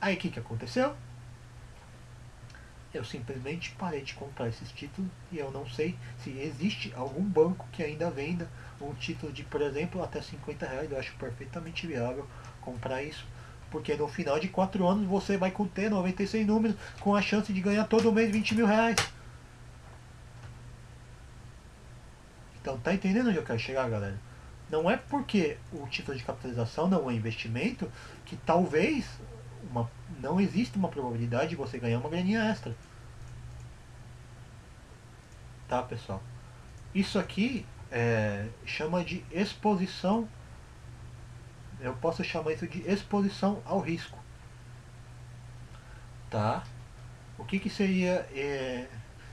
Aí o que aconteceu? Eu simplesmente parei de comprar esses títulos e eu não sei se existe algum banco que ainda venda um título de, por exemplo, até R$ 50. Eu acho perfeitamente viável comprar isso. Porque no final de 4 anos você vai ter 96 números com a chance de ganhar todo mês R$ 20.000. Então tá entendendo onde eu quero chegar, galera? Não é porque o título de capitalização não é investimento que talvez uma, não exista uma probabilidade de você ganhar uma graninha extra. Tá, pessoal? Isso aqui chama de exposição. Eu posso chamar isso de exposição ao risco. Tá? O que seria?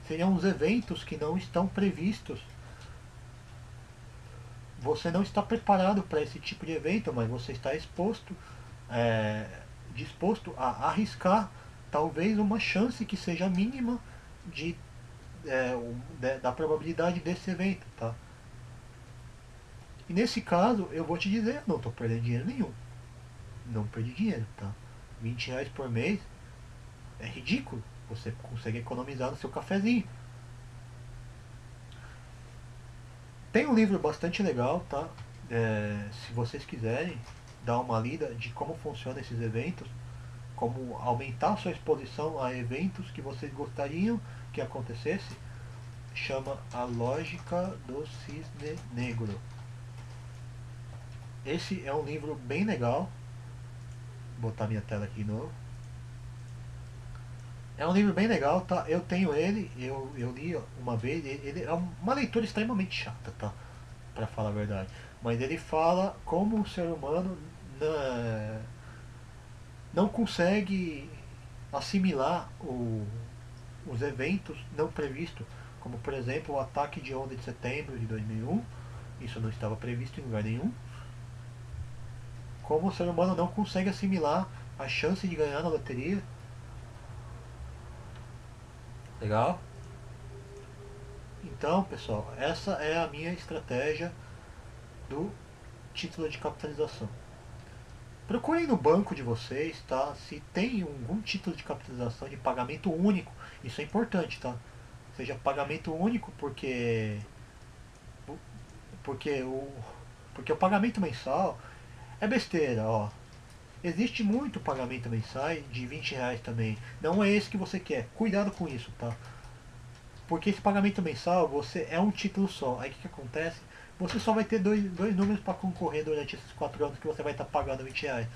Seriam os eventos que não estão previstos. Você não está preparado para esse tipo de evento, mas você está disposto a arriscar talvez uma chance que seja mínima da probabilidade desse evento, tá? E nesse caso, eu vou te dizer, não estou perdendo dinheiro nenhum. Não perdi dinheiro, tá? R$ 20 por mês é ridículo. Você consegue economizar no seu cafezinho. Tem um livro bastante legal, tá? Se vocês quiserem dar uma lida de como funcionam esses eventos, como aumentar sua exposição a eventos que vocês gostariam que acontecesse, chama A Lógica do Cisne Negro. Esse é um livro bem legal. Vou botar minha tela aqui de novo. É um livro bem legal, tá? Eu tenho ele, eu li uma vez. Ele é uma leitura extremamente chata, tá? Pra falar a verdade. Mas ele fala como o ser humano não consegue assimilar os eventos não previstos, como por exemplo o ataque de 11 de setembro de 2001. Isso não estava previsto em lugar nenhum. Como o ser humano não consegue assimilar a chance de ganhar na loteria. Legal? Então, pessoal, essa é a minha estratégia do título de capitalização. Procurem no banco de vocês, tá? Se tem algum título de capitalização de pagamento único. Isso é importante, tá? Seja pagamento único porque o porque o pagamento mensal é besteira, ó. Existe muito pagamento mensal de R$ 20 também. Não é esse que você quer. Cuidado com isso, tá? Porque esse pagamento mensal você é um título só. Aí o que acontece? Você só vai ter dois números para concorrer durante esses 4 anos que você vai estar pagando R$ 20.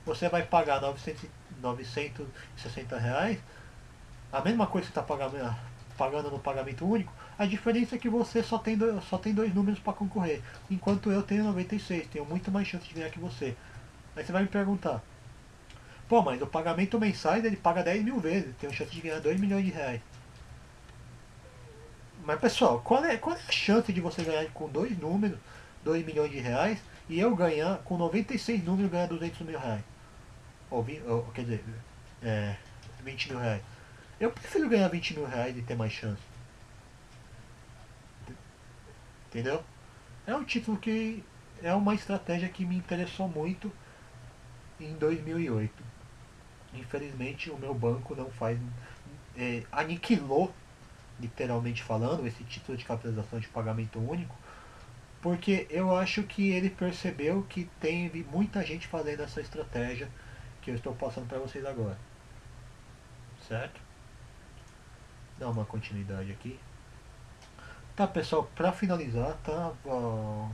Você vai pagar 960 reais, a mesma coisa que você está pagando no pagamento único. A diferença é que você só tem dois números para concorrer, enquanto eu tenho 96, tenho muito mais chance de ganhar que você. Aí você vai me perguntar, pô, mas o pagamento mensal ele paga 10 mil vezes, tenho chance de ganhar 2 milhões de reais. Mas pessoal, qual é a chance de você ganhar com dois números, 2 milhões de reais, e eu ganhar com 96 números ganhar 200 mil reais? Ou quer dizer, é, 20 mil reais. Eu prefiro ganhar 20 mil reais e ter mais chance. Entendeu? É um título que é uma estratégia que me interessou muito em 2008. Infelizmente o meu banco não faz. Aniquilou, literalmente falando, esse título de capitalização de pagamento único, porque eu acho que ele percebeu que teve muita gente fazendo essa estratégia que eu estou passando para vocês agora. Certo? Dá uma continuidade aqui. Tá, pessoal, para finalizar, tá? Eu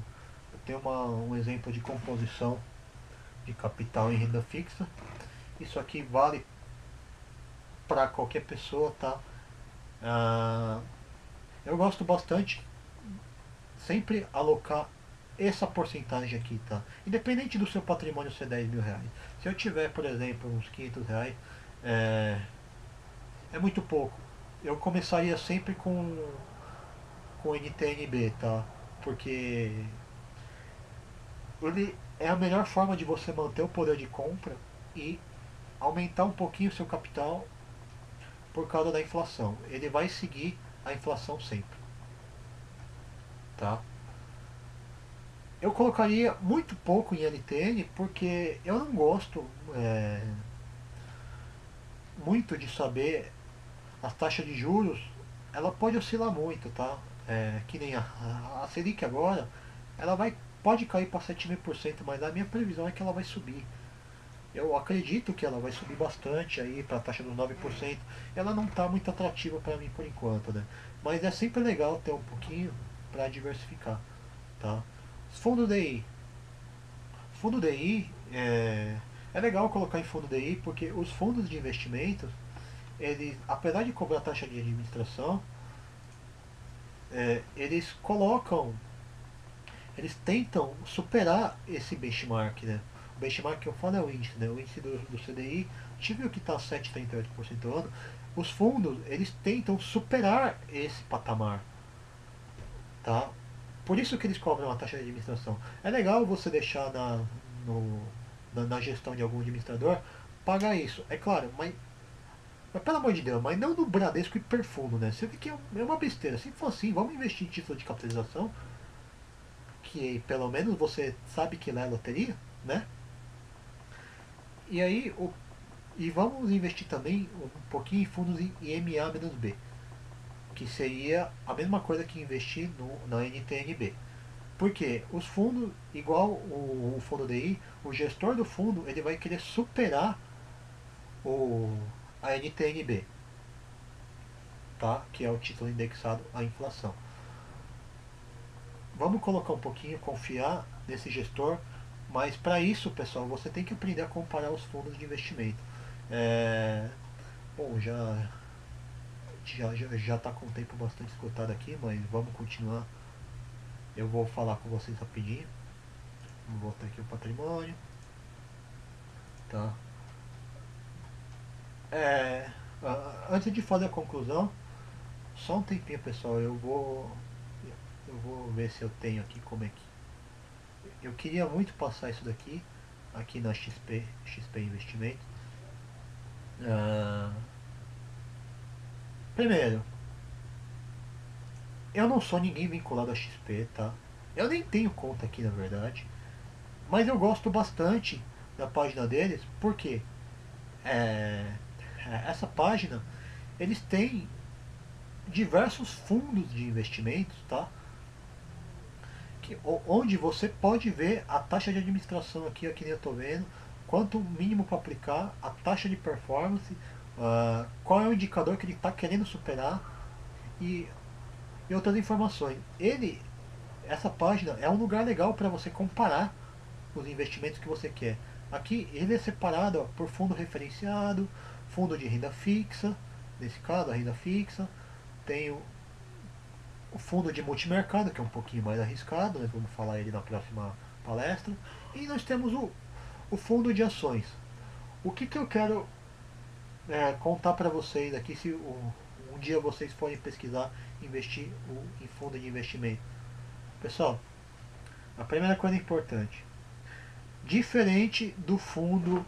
tenho um exemplo de composição de capital em renda fixa. Isso aqui vale para qualquer pessoa, tá? Ah, eu gosto bastante sempre alocar essa porcentagem aqui, tá? Independente do seu patrimônio ser 10 mil reais. Se eu tiver, por exemplo, uns 500 reais, é, é muito pouco. Eu começaria sempre com NTNB, tá? Porque ele é a melhor forma de você manter o poder de compra e aumentar um pouquinho o seu capital por causa da inflação. Ele vai seguir a inflação sempre, tá? Eu colocaria muito pouco em LTN porque eu não gosto muito de saber as taxas de juros. Ela pode oscilar muito, tá? Que nem a Selic agora, ela pode cair para 7,5%, mas a minha previsão é que ela vai subir. Eu acredito que ela vai subir bastante aí para a taxa dos 9%. Ela não está muito atrativa para mim por enquanto, né? Mas é sempre legal ter um pouquinho para diversificar, tá? Fundo DI. Fundo DI é legal colocar em fundo DI porque os fundos de investimentos, eles, apesar de cobrar taxa de administração, eles colocam, eles tentam superar esse benchmark, né? O benchmark que eu falo é o índice, né? O índice do CDI, a gente viu que está 7,38% ao ano. Os fundos, eles tentam superar esse patamar, tá? Por isso que eles cobram a taxa de administração. É legal você deixar no, na gestão de algum administrador pagar isso, é claro, mas pelo amor de Deus, mas não no Bradesco Hiperfundo, né? Você vê que é uma besteira. Se for assim, vamos investir em título de capitalização, que pelo menos você sabe que lá é loteria, né? E aí, e vamos investir também um pouquinho em fundos em IMA-B, que seria a mesma coisa que investir na NTNB. Porque os fundos, igual o fundo DI, o gestor do fundo ele vai querer superar a NTNB. tá? Que é o título indexado à inflação. Vamos colocar um pouquinho, confiar nesse gestor, mas para isso, pessoal, você tem que aprender a comparar os fundos de investimento. É, bom, já está com o tempo bastante esgotado aqui, mas vamos continuar. Eu vou falar com vocês rapidinho. Vou voltar aqui o patrimônio, tá? É, antes de fazer a conclusão, só um tempinho, pessoal. Eu vou ver se eu tenho aqui como é que. Eu queria muito passar isso daqui aqui na XP Investimento. Ah, primeiro, eu não sou ninguém vinculado a XP, tá? Eu nem tenho conta aqui, na verdade. Mas eu gosto bastante da página deles, porque é, essa página eles têm diversos fundos de investimentos, tá? Onde você pode ver a taxa de administração aqui, que nem eu estou vendo, quanto mínimo para aplicar, a taxa de performance, qual é o indicador que ele está querendo superar e, e outras informações. Essa página é um lugar legal para você comparar os investimentos que você quer. Aqui ele é separado por fundo referenciado, fundo de renda fixa, nesse caso a renda fixa, tem o fundo de multimercado, que é um pouquinho mais arriscado, nós vamos falar ele na próxima palestra, e nós temos o fundo de ações. O que eu quero contar para vocês aqui, se um dia vocês forem pesquisar, investir em fundo de investimento. Pessoal, a primeira coisa importante, diferente do fundo,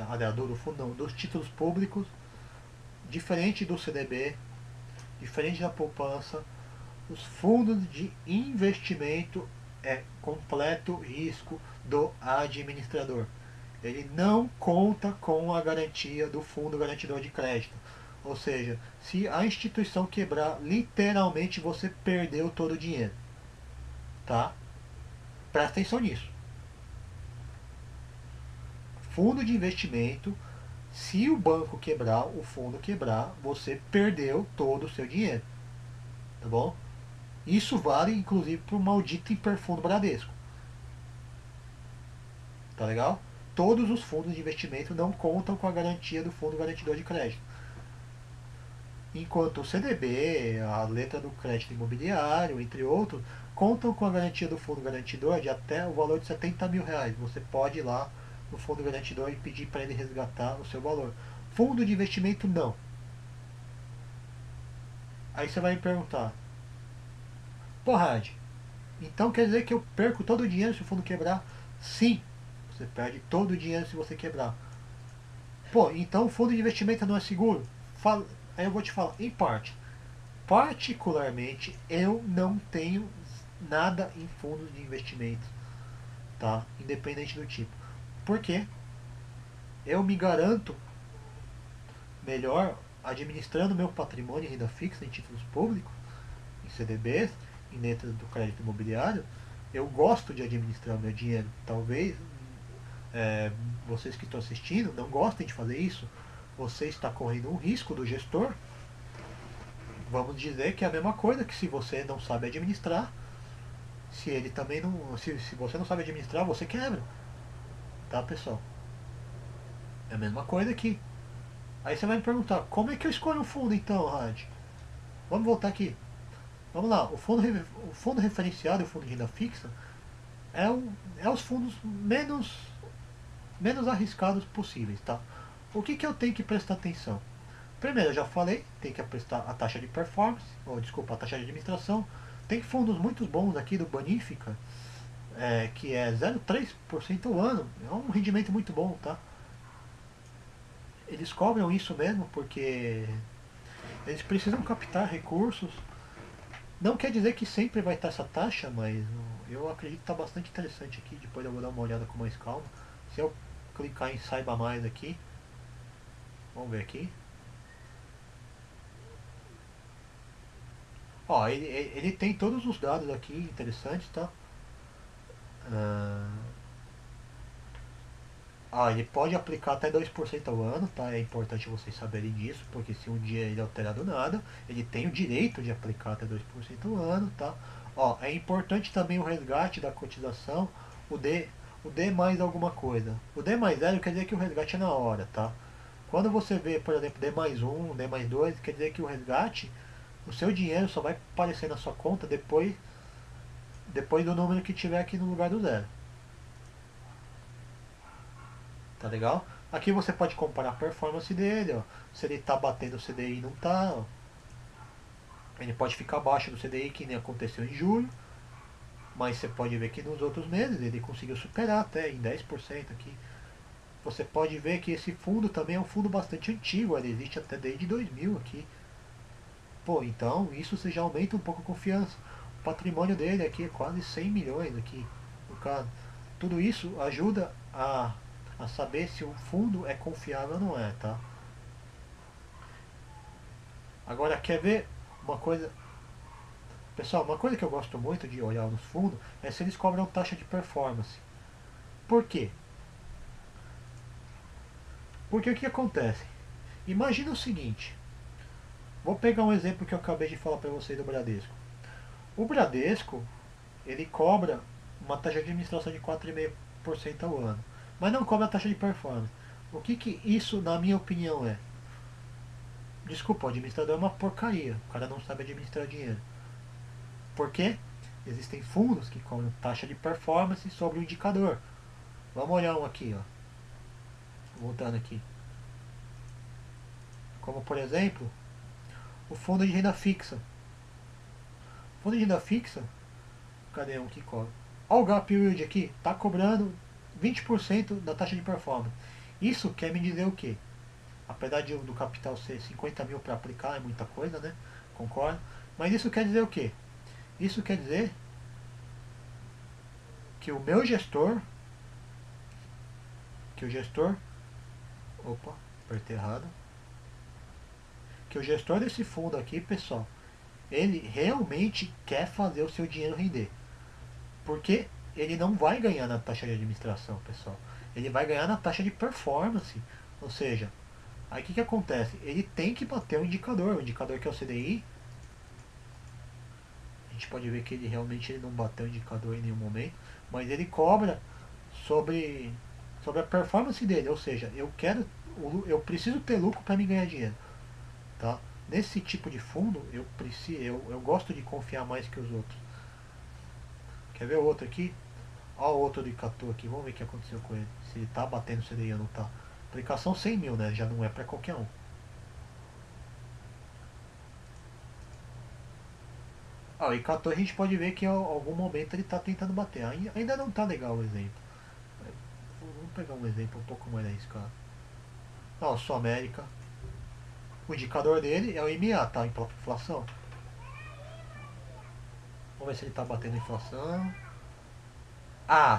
aliás, do fundo não, dos títulos públicos, diferente do CDB, diferente da poupança, os fundos de investimento é completo risco do administrador. Ele não conta com a garantia do fundo garantidor de crédito. Ou seja, se a instituição quebrar, literalmente você perdeu todo o dinheiro. Tá? Presta atenção nisso. Fundo de investimento, se o banco quebrar, o fundo quebrar, você perdeu todo o seu dinheiro. Tá bom? Isso vale inclusive para o maldito hiperfundo Bradesco. Tá legal? Todos os fundos de investimento não contam com a garantia do fundo garantidor de crédito. Enquanto o CDB, a letra do crédito imobiliário, entre outros, contam com a garantia do fundo garantidor de até o valor de R$ 70.000. Você pode ir lá no fundo garantidor e pedir para ele resgatar o seu valor. Fundo de investimento não. Aí você vai me perguntar, porra, então quer dizer que eu perco todo o dinheiro se o fundo quebrar? Sim, você perde todo o dinheiro se você quebrar. Pô, então o fundo de investimento não é seguro? Aí eu vou te falar, em parte. Particularmente, eu não tenho nada em fundos de investimento, tá? Independente do tipo. Por quê? Eu me garanto melhor administrando meu patrimônio em renda fixa, em títulos públicos, em CDBs, em letras do crédito imobiliário. Eu gosto de administrar meu dinheiro. Talvez vocês que estão assistindo não gostem de fazer isso. Você está correndo um risco do gestor. Vamos dizer que é a mesma coisa que se você não sabe administrar, se ele também não. Se você não sabe administrar, você quebra. Tá, pessoal? É a mesma coisa aqui. Aí você vai me perguntar, como é que eu escolho um fundo então, Rad? Vamos voltar aqui. Vamos lá, o fundo referenciado e o fundo de renda fixa é os fundos menos arriscados possíveis, tá? O que eu tenho que prestar atenção? Primeiro, eu já falei, tem que prestar a taxa de performance, ou desculpa, a taxa de administração. Tem fundos muito bons aqui do Bonifica, que é 0,3% ao ano. É um rendimento muito bom, tá? Eles cobram isso mesmo porque eles precisam captar recursos. Não quer dizer que sempre vai estar essa taxa, mas eu acredito que está bastante interessante aqui. Depois eu vou dar uma olhada com mais calma. Se eu clicar em saiba mais aqui, vamos ver aqui. Ó, ele tem todos os dados aqui interessantes, tá? Ah, Ele pode aplicar até 2% ao ano, tá? É importante vocês saberem disso, porque se um dia ele alterar do nada, ele tem o direito de aplicar até 2% ao ano, tá? É importante também o resgate da cotização, o D, o D mais alguma coisa. O D mais 0 quer dizer que o resgate é na hora, tá? Quando você vê, por exemplo, D mais 1, D mais 2, quer dizer que o resgate, o seu dinheiro só vai aparecer na sua conta depois do número que tiver aqui no lugar do zero. Tá legal? Aqui você pode comparar a performance dele, ó. Se ele tá batendo o CDI não tá, ó. Ele pode ficar abaixo do CDI, que nem aconteceu em julho, mas você pode ver que nos outros meses ele conseguiu superar até em 10% aqui. Você pode ver que esse fundo também é um fundo bastante antigo, ele existe até desde 2000 aqui. Pô, então isso você já aumenta um pouco a confiança. O patrimônio dele aqui é quase 100 milhões aqui, no caso. Tudo isso ajuda a saber se o fundo é confiável ou não é, tá? Agora, quer ver uma coisa? Pessoal, uma coisa que eu gosto muito de olhar nos fundos é se eles cobram taxa de performance. Por quê? Porque o que acontece? Imagina o seguinte. Vou pegar um exemplo que eu acabei de falar para vocês do Bradesco. O Bradesco, ele cobra uma taxa de administração de 4,5% ao ano. Mas não cobra a taxa de performance. O que isso, na minha opinião, é? Desculpa, o administrador é uma porcaria. O cara não sabe administrar dinheiro. Por quê? Existem fundos que cobram taxa de performance sobre o indicador. Vamos olhar um aqui, ó. Voltando aqui. Como, por exemplo, o fundo de renda fixa. O fundo de renda fixa, cadê um que cobra? Olha o gap yield aqui, está cobrando 20% da taxa de performance. Isso quer me dizer o quê? Apesar do capital ser 50 mil para aplicar, é muita coisa, né? Concordo. Mas isso quer dizer o quê? Isso quer dizer que o meu gestor, opa, apertei errado, que o gestor desse fundo aqui, pessoal, ele realmente quer fazer o seu dinheiro render. Porque ele não vai ganhar na taxa de administração, pessoal. Ele vai ganhar na taxa de performance. Ou seja, aí o que acontece? Ele tem que bater o indicador que é o CDI. A gente pode ver que ele realmente não bateu o indicador em nenhum momento, mas ele cobra sobre a performance dele. Ou seja, eu preciso ter lucro para me ganhar dinheiro, tá? Nesse tipo de fundo eu gosto de confiar mais que os outros. Quer ver o outro aqui? Olha o outro de Catu aqui, vamos ver o que aconteceu com ele. Se ele tá batendo o CDI ou não tá. Aplicação 100 mil, né? Já não é para qualquer um. O Icatu a gente pode ver que em algum momento ele tá tentando bater. Ainda não tá legal o exemplo. Vamos pegar um exemplo um pouco mais arriscado. O Sul América. O indicador dele é o MA, tá? Em própria inflação. Vamos ver se ele tá batendo a inflação.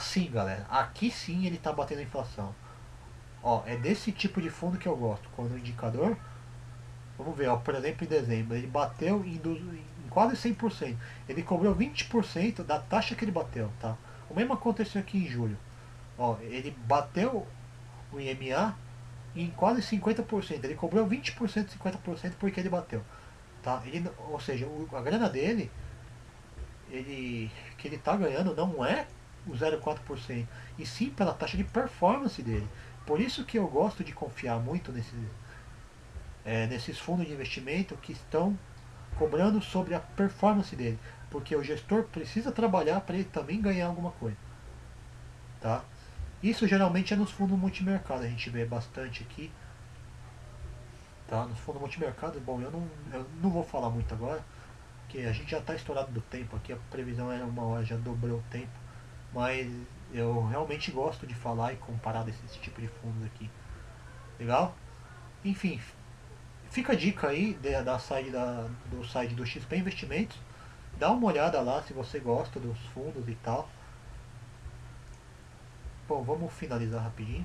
Sim, galera. Aqui sim ele tá batendo a inflação. É desse tipo de fundo que eu gosto. Quando o indicador, vamos ver, por exemplo, em dezembro, ele bateu em quase 100%. Ele cobrou 20% da taxa que ele bateu, tá? O mesmo aconteceu aqui em julho. Ele bateu o IMA em quase 50%. Ele cobrou 20%, 50% porque ele bateu, tá? Ou seja, a grana dele, que ele tá ganhando não é o 0,4%, e sim pela taxa de performance dele. Por isso que eu gosto de confiar muito nesses fundos de investimento que estão cobrando sobre a performance dele, porque o gestor precisa trabalhar para ele também ganhar alguma coisa, tá? Isso geralmente é nos fundos multimercado, a gente vê bastante aqui, tá? Nos fundos multimercado, bom, eu não vou falar muito agora, porque a gente já está estourado do tempo aqui, a previsão era 1 hora, já dobrou o tempo, mas eu realmente gosto de falar e comparar desse tipo de fundos aqui. Legal? Enfim, fica a dica aí do site do XP Investimentos. Dá uma olhada lá se você gosta dos fundos e tal. Bom, vamos finalizar rapidinho.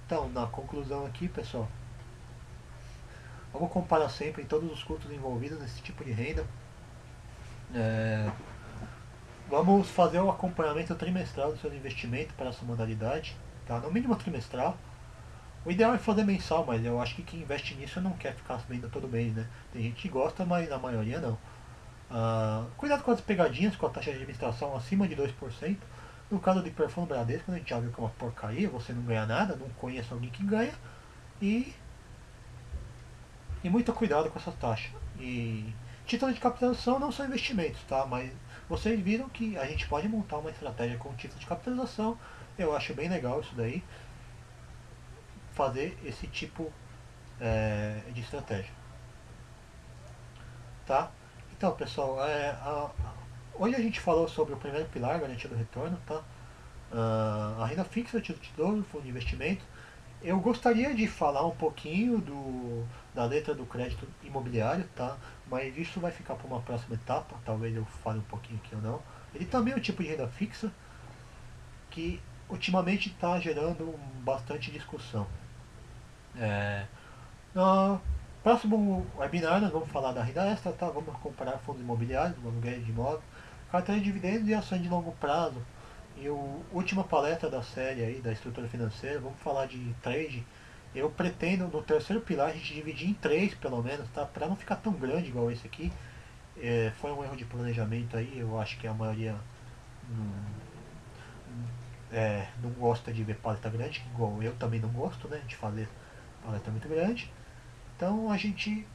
Então, na conclusão aqui, pessoal, vamos comparar sempre todos os custos envolvidos nesse tipo de renda. Vamos fazer o acompanhamento trimestral do seu investimento para essa modalidade, tá? No mínimo trimestral. O ideal é fazer mensal, mas eu acho que quem investe nisso não quer ficar vendo todo mês, né? Tem gente que gosta, mas a maioria não. Cuidado com as pegadinhas, com a taxa de administração acima de 2%. No caso de Perfil Bradesco, a gente já viu que é uma porcaria, você não ganha nada, não conheço alguém que ganha. E, e muito cuidado com essa taxa. E títulos de capitalização não são investimentos, tá? Mas vocês viram que a gente pode montar uma estratégia com título de capitalização. Eu acho bem legal isso daí, fazer esse tipo de estratégia, tá? Então, pessoal, hoje a gente falou sobre o primeiro pilar, garantia do retorno, tá? A renda fixa, título de tesouro, fundo de investimento. Eu gostaria de falar um pouquinho da letra do crédito imobiliário, tá? Mas isso vai ficar para uma próxima etapa, talvez eu fale um pouquinho aqui ou não. Ele também é um tipo de renda fixa que ultimamente está gerando bastante discussão. No próximo webinar nós vamos falar da renda extra, tá? Vamos comparar fundos imobiliários, aluguéis de imóvel, carteira de dividendos e ações de longo prazo. E a última palestra da série aí, da estrutura financeira, vamos falar de trade. Eu pretendo no terceiro pilar a gente dividir em três pelo menos, tá? Para não ficar tão grande igual esse aqui. Foi um erro de planejamento aí, eu acho que a maioria não gosta de ver palestra grande, igual eu também não gosto, né? De fazer palestra muito grande. Então a gente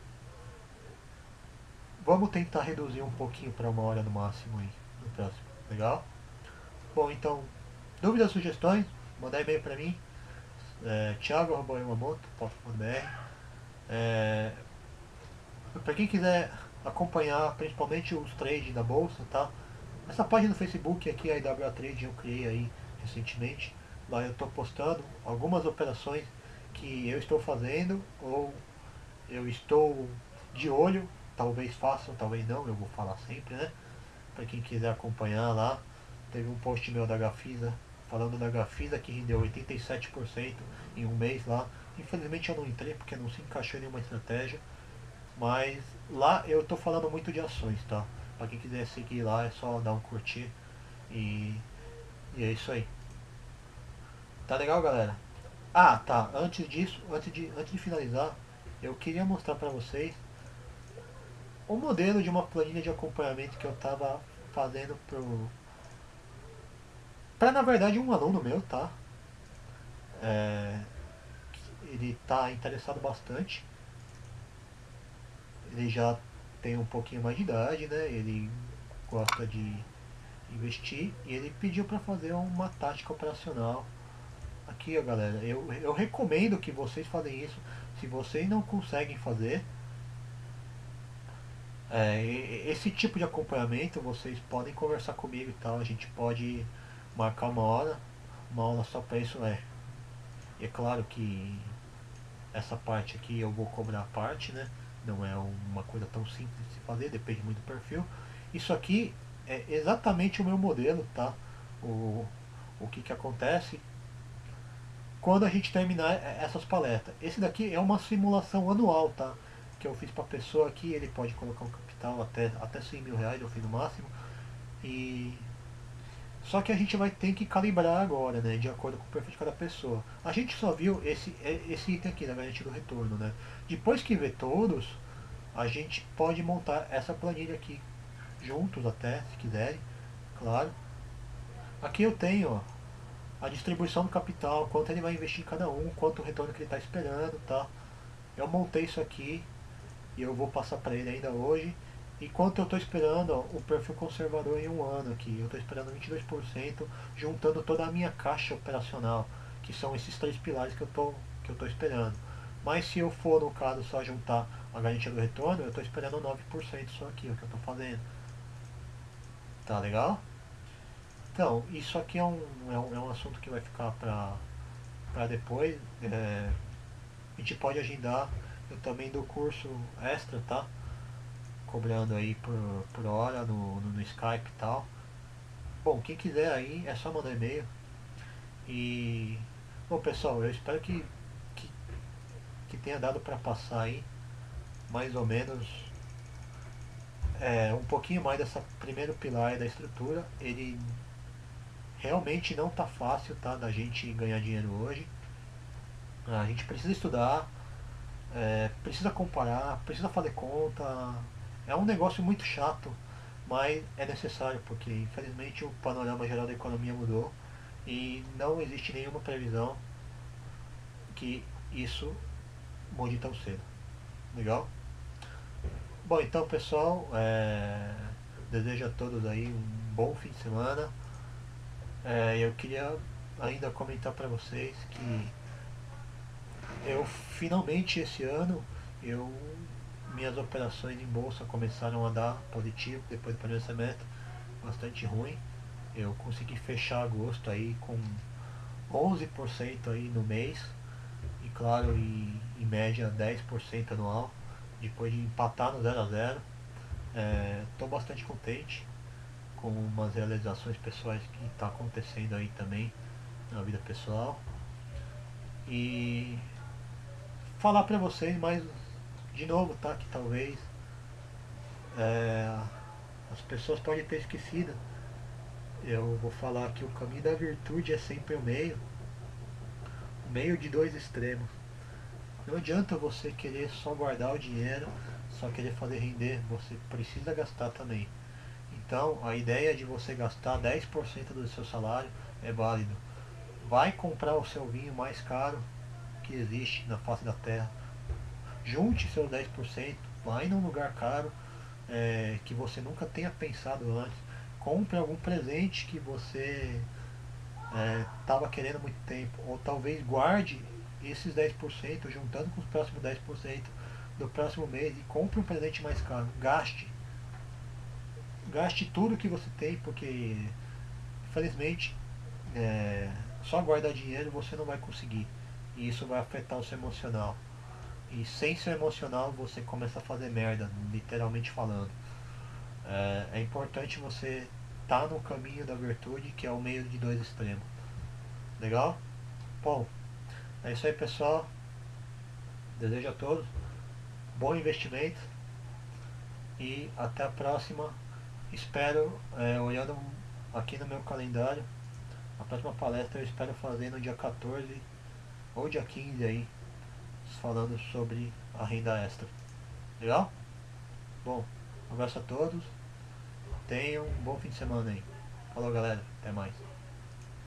vamos tentar reduzir um pouquinho para uma hora no máximo aí no próximo. Legal? Bom, então, dúvidas, sugestões, mandar e-mail para mim, thiago@yamamoto.com.br. Para quem quiser acompanhar principalmente os trades da bolsa, tá? Essa página do Facebook aqui, a IWA Trade, eu criei aí recentemente. Lá eu estou postando algumas operações que eu estou fazendo ou eu estou de olho, talvez façam, talvez não, eu vou falar sempre, né? Para quem quiser acompanhar lá, teve um post meu da Gafisa, falando da Gafisa que rendeu 87% em um mês lá. Infelizmente eu não entrei porque não se encaixou em nenhuma estratégia, mas lá eu tô falando muito de ações, tá? Para quem quiser seguir lá é só dar um curtir e, e é isso aí. Tá legal, galera? Ah, tá. Antes disso, antes de finalizar, eu queria mostrar para vocês o modelo de uma planilha de acompanhamento que eu estava fazendo para na verdade um aluno meu, tá? É, ele está interessado bastante, ele já tem um pouquinho mais de idade, né? Ele gosta de investir e ele pediu para fazer uma tática operacional. Aqui, ó, galera, eu recomendo que vocês façam isso. Se vocês não conseguem fazer esse tipo de acompanhamento, vocês podem conversar comigo e tal. A gente pode marcar uma aula só para isso. E é claro que essa parte aqui eu vou cobrar a parte, né? Não é uma coisa tão simples de se fazer, depende muito do perfil. Isso aqui é exatamente o meu modelo, tá? O, o que acontece quando a gente terminar essas palestras. Esse daqui é uma simulação anual, tá? Que eu fiz para a pessoa aqui, ele pode colocar um capital até 100 mil reais, eu fiz no máximo. E só que a gente vai ter que calibrar agora, né, de acordo com o perfil de cada pessoa. A gente só viu esse item aqui, da garantia do retorno, né. Depois que ver todos, a gente pode montar essa planilha aqui, juntos até, se quiserem, claro. Aqui eu tenho, ó, a distribuição do capital, quanto ele vai investir em cada um, quanto o retorno que ele está esperando, tá. Eu montei isso aqui e eu vou passar para ele ainda hoje. Enquanto eu estou esperando o perfil conservador em um ano aqui, eu estou esperando 22%, juntando toda a minha caixa operacional, que são esses três pilares que eu tô esperando. Mas se eu for, no caso, só juntar a garantia do retorno, eu estou esperando 9% só aqui, o que eu estou fazendo. Tá legal? Então, isso aqui é um assunto que vai ficar para depois. A gente pode agendar. Eu também dou curso extra, tá? Cobrando aí por hora no Skype e tal. Bom, quem quiser aí é só mandar e-mail. E bom, pessoal, eu espero que, que tenha dado para passar aí mais ou menos um pouquinho mais dessa primeiro pilar da estrutura. Ele Realmente não tá fácil, tá, da gente ganhar dinheiro hoje. A gente precisa estudar, precisa comparar, precisa fazer conta. É um negócio muito chato, mas é necessário porque infelizmente o panorama geral da economia mudou e não existe nenhuma previsão que isso mude tão cedo. Legal? Bom, então pessoal, desejo a todos aí um bom fim de semana. Eu queria ainda comentar para vocês que eu finalmente esse ano eu minhas operações em bolsa começaram a dar positivo depois do primeiro semestre, bastante ruim. Eu consegui fechar agosto aí com 11% aí no mês e claro, em média 10% anual, depois de empatar no 0 a 0. Estou bastante contente com umas realizações pessoais que está acontecendo aí também na vida pessoal. E falar para vocês mais de novo, tá? Que talvez é, as pessoas podem ter esquecido. Eu vou falar que o caminho da virtude é sempre o meio de dois extremos. Não adianta você querer só guardar o dinheiro, só querer fazer render, você precisa gastar também. Então, a ideia de você gastar 10% do seu salário é válido. Vai comprar o seu vinho mais caro que existe na face da terra. Junte seus 10%, vai num lugar caro que você nunca tenha pensado antes. Compre algum presente que você estava querendo há muito tempo. Ou talvez guarde esses 10% juntando com os próximos 10% do próximo mês e compre um presente mais caro. Gaste. Gaste tudo que você tem, porque infelizmente só guardar dinheiro você não vai conseguir. E isso vai afetar o seu emocional. E sem seu emocional você começa a fazer merda, literalmente falando. É importante você estar no caminho da virtude, que é o meio de dois extremos. Legal? Bom, é isso aí pessoal. Desejo a todos bom investimento e até a próxima. Espero, olhando aqui no meu calendário, a próxima palestra eu espero fazer no dia 14 ou dia 15 aí, falando sobre a renda extra. Legal? Bom, um abraço a todos. Tenham um bom fim de semana aí. Falou galera, até mais.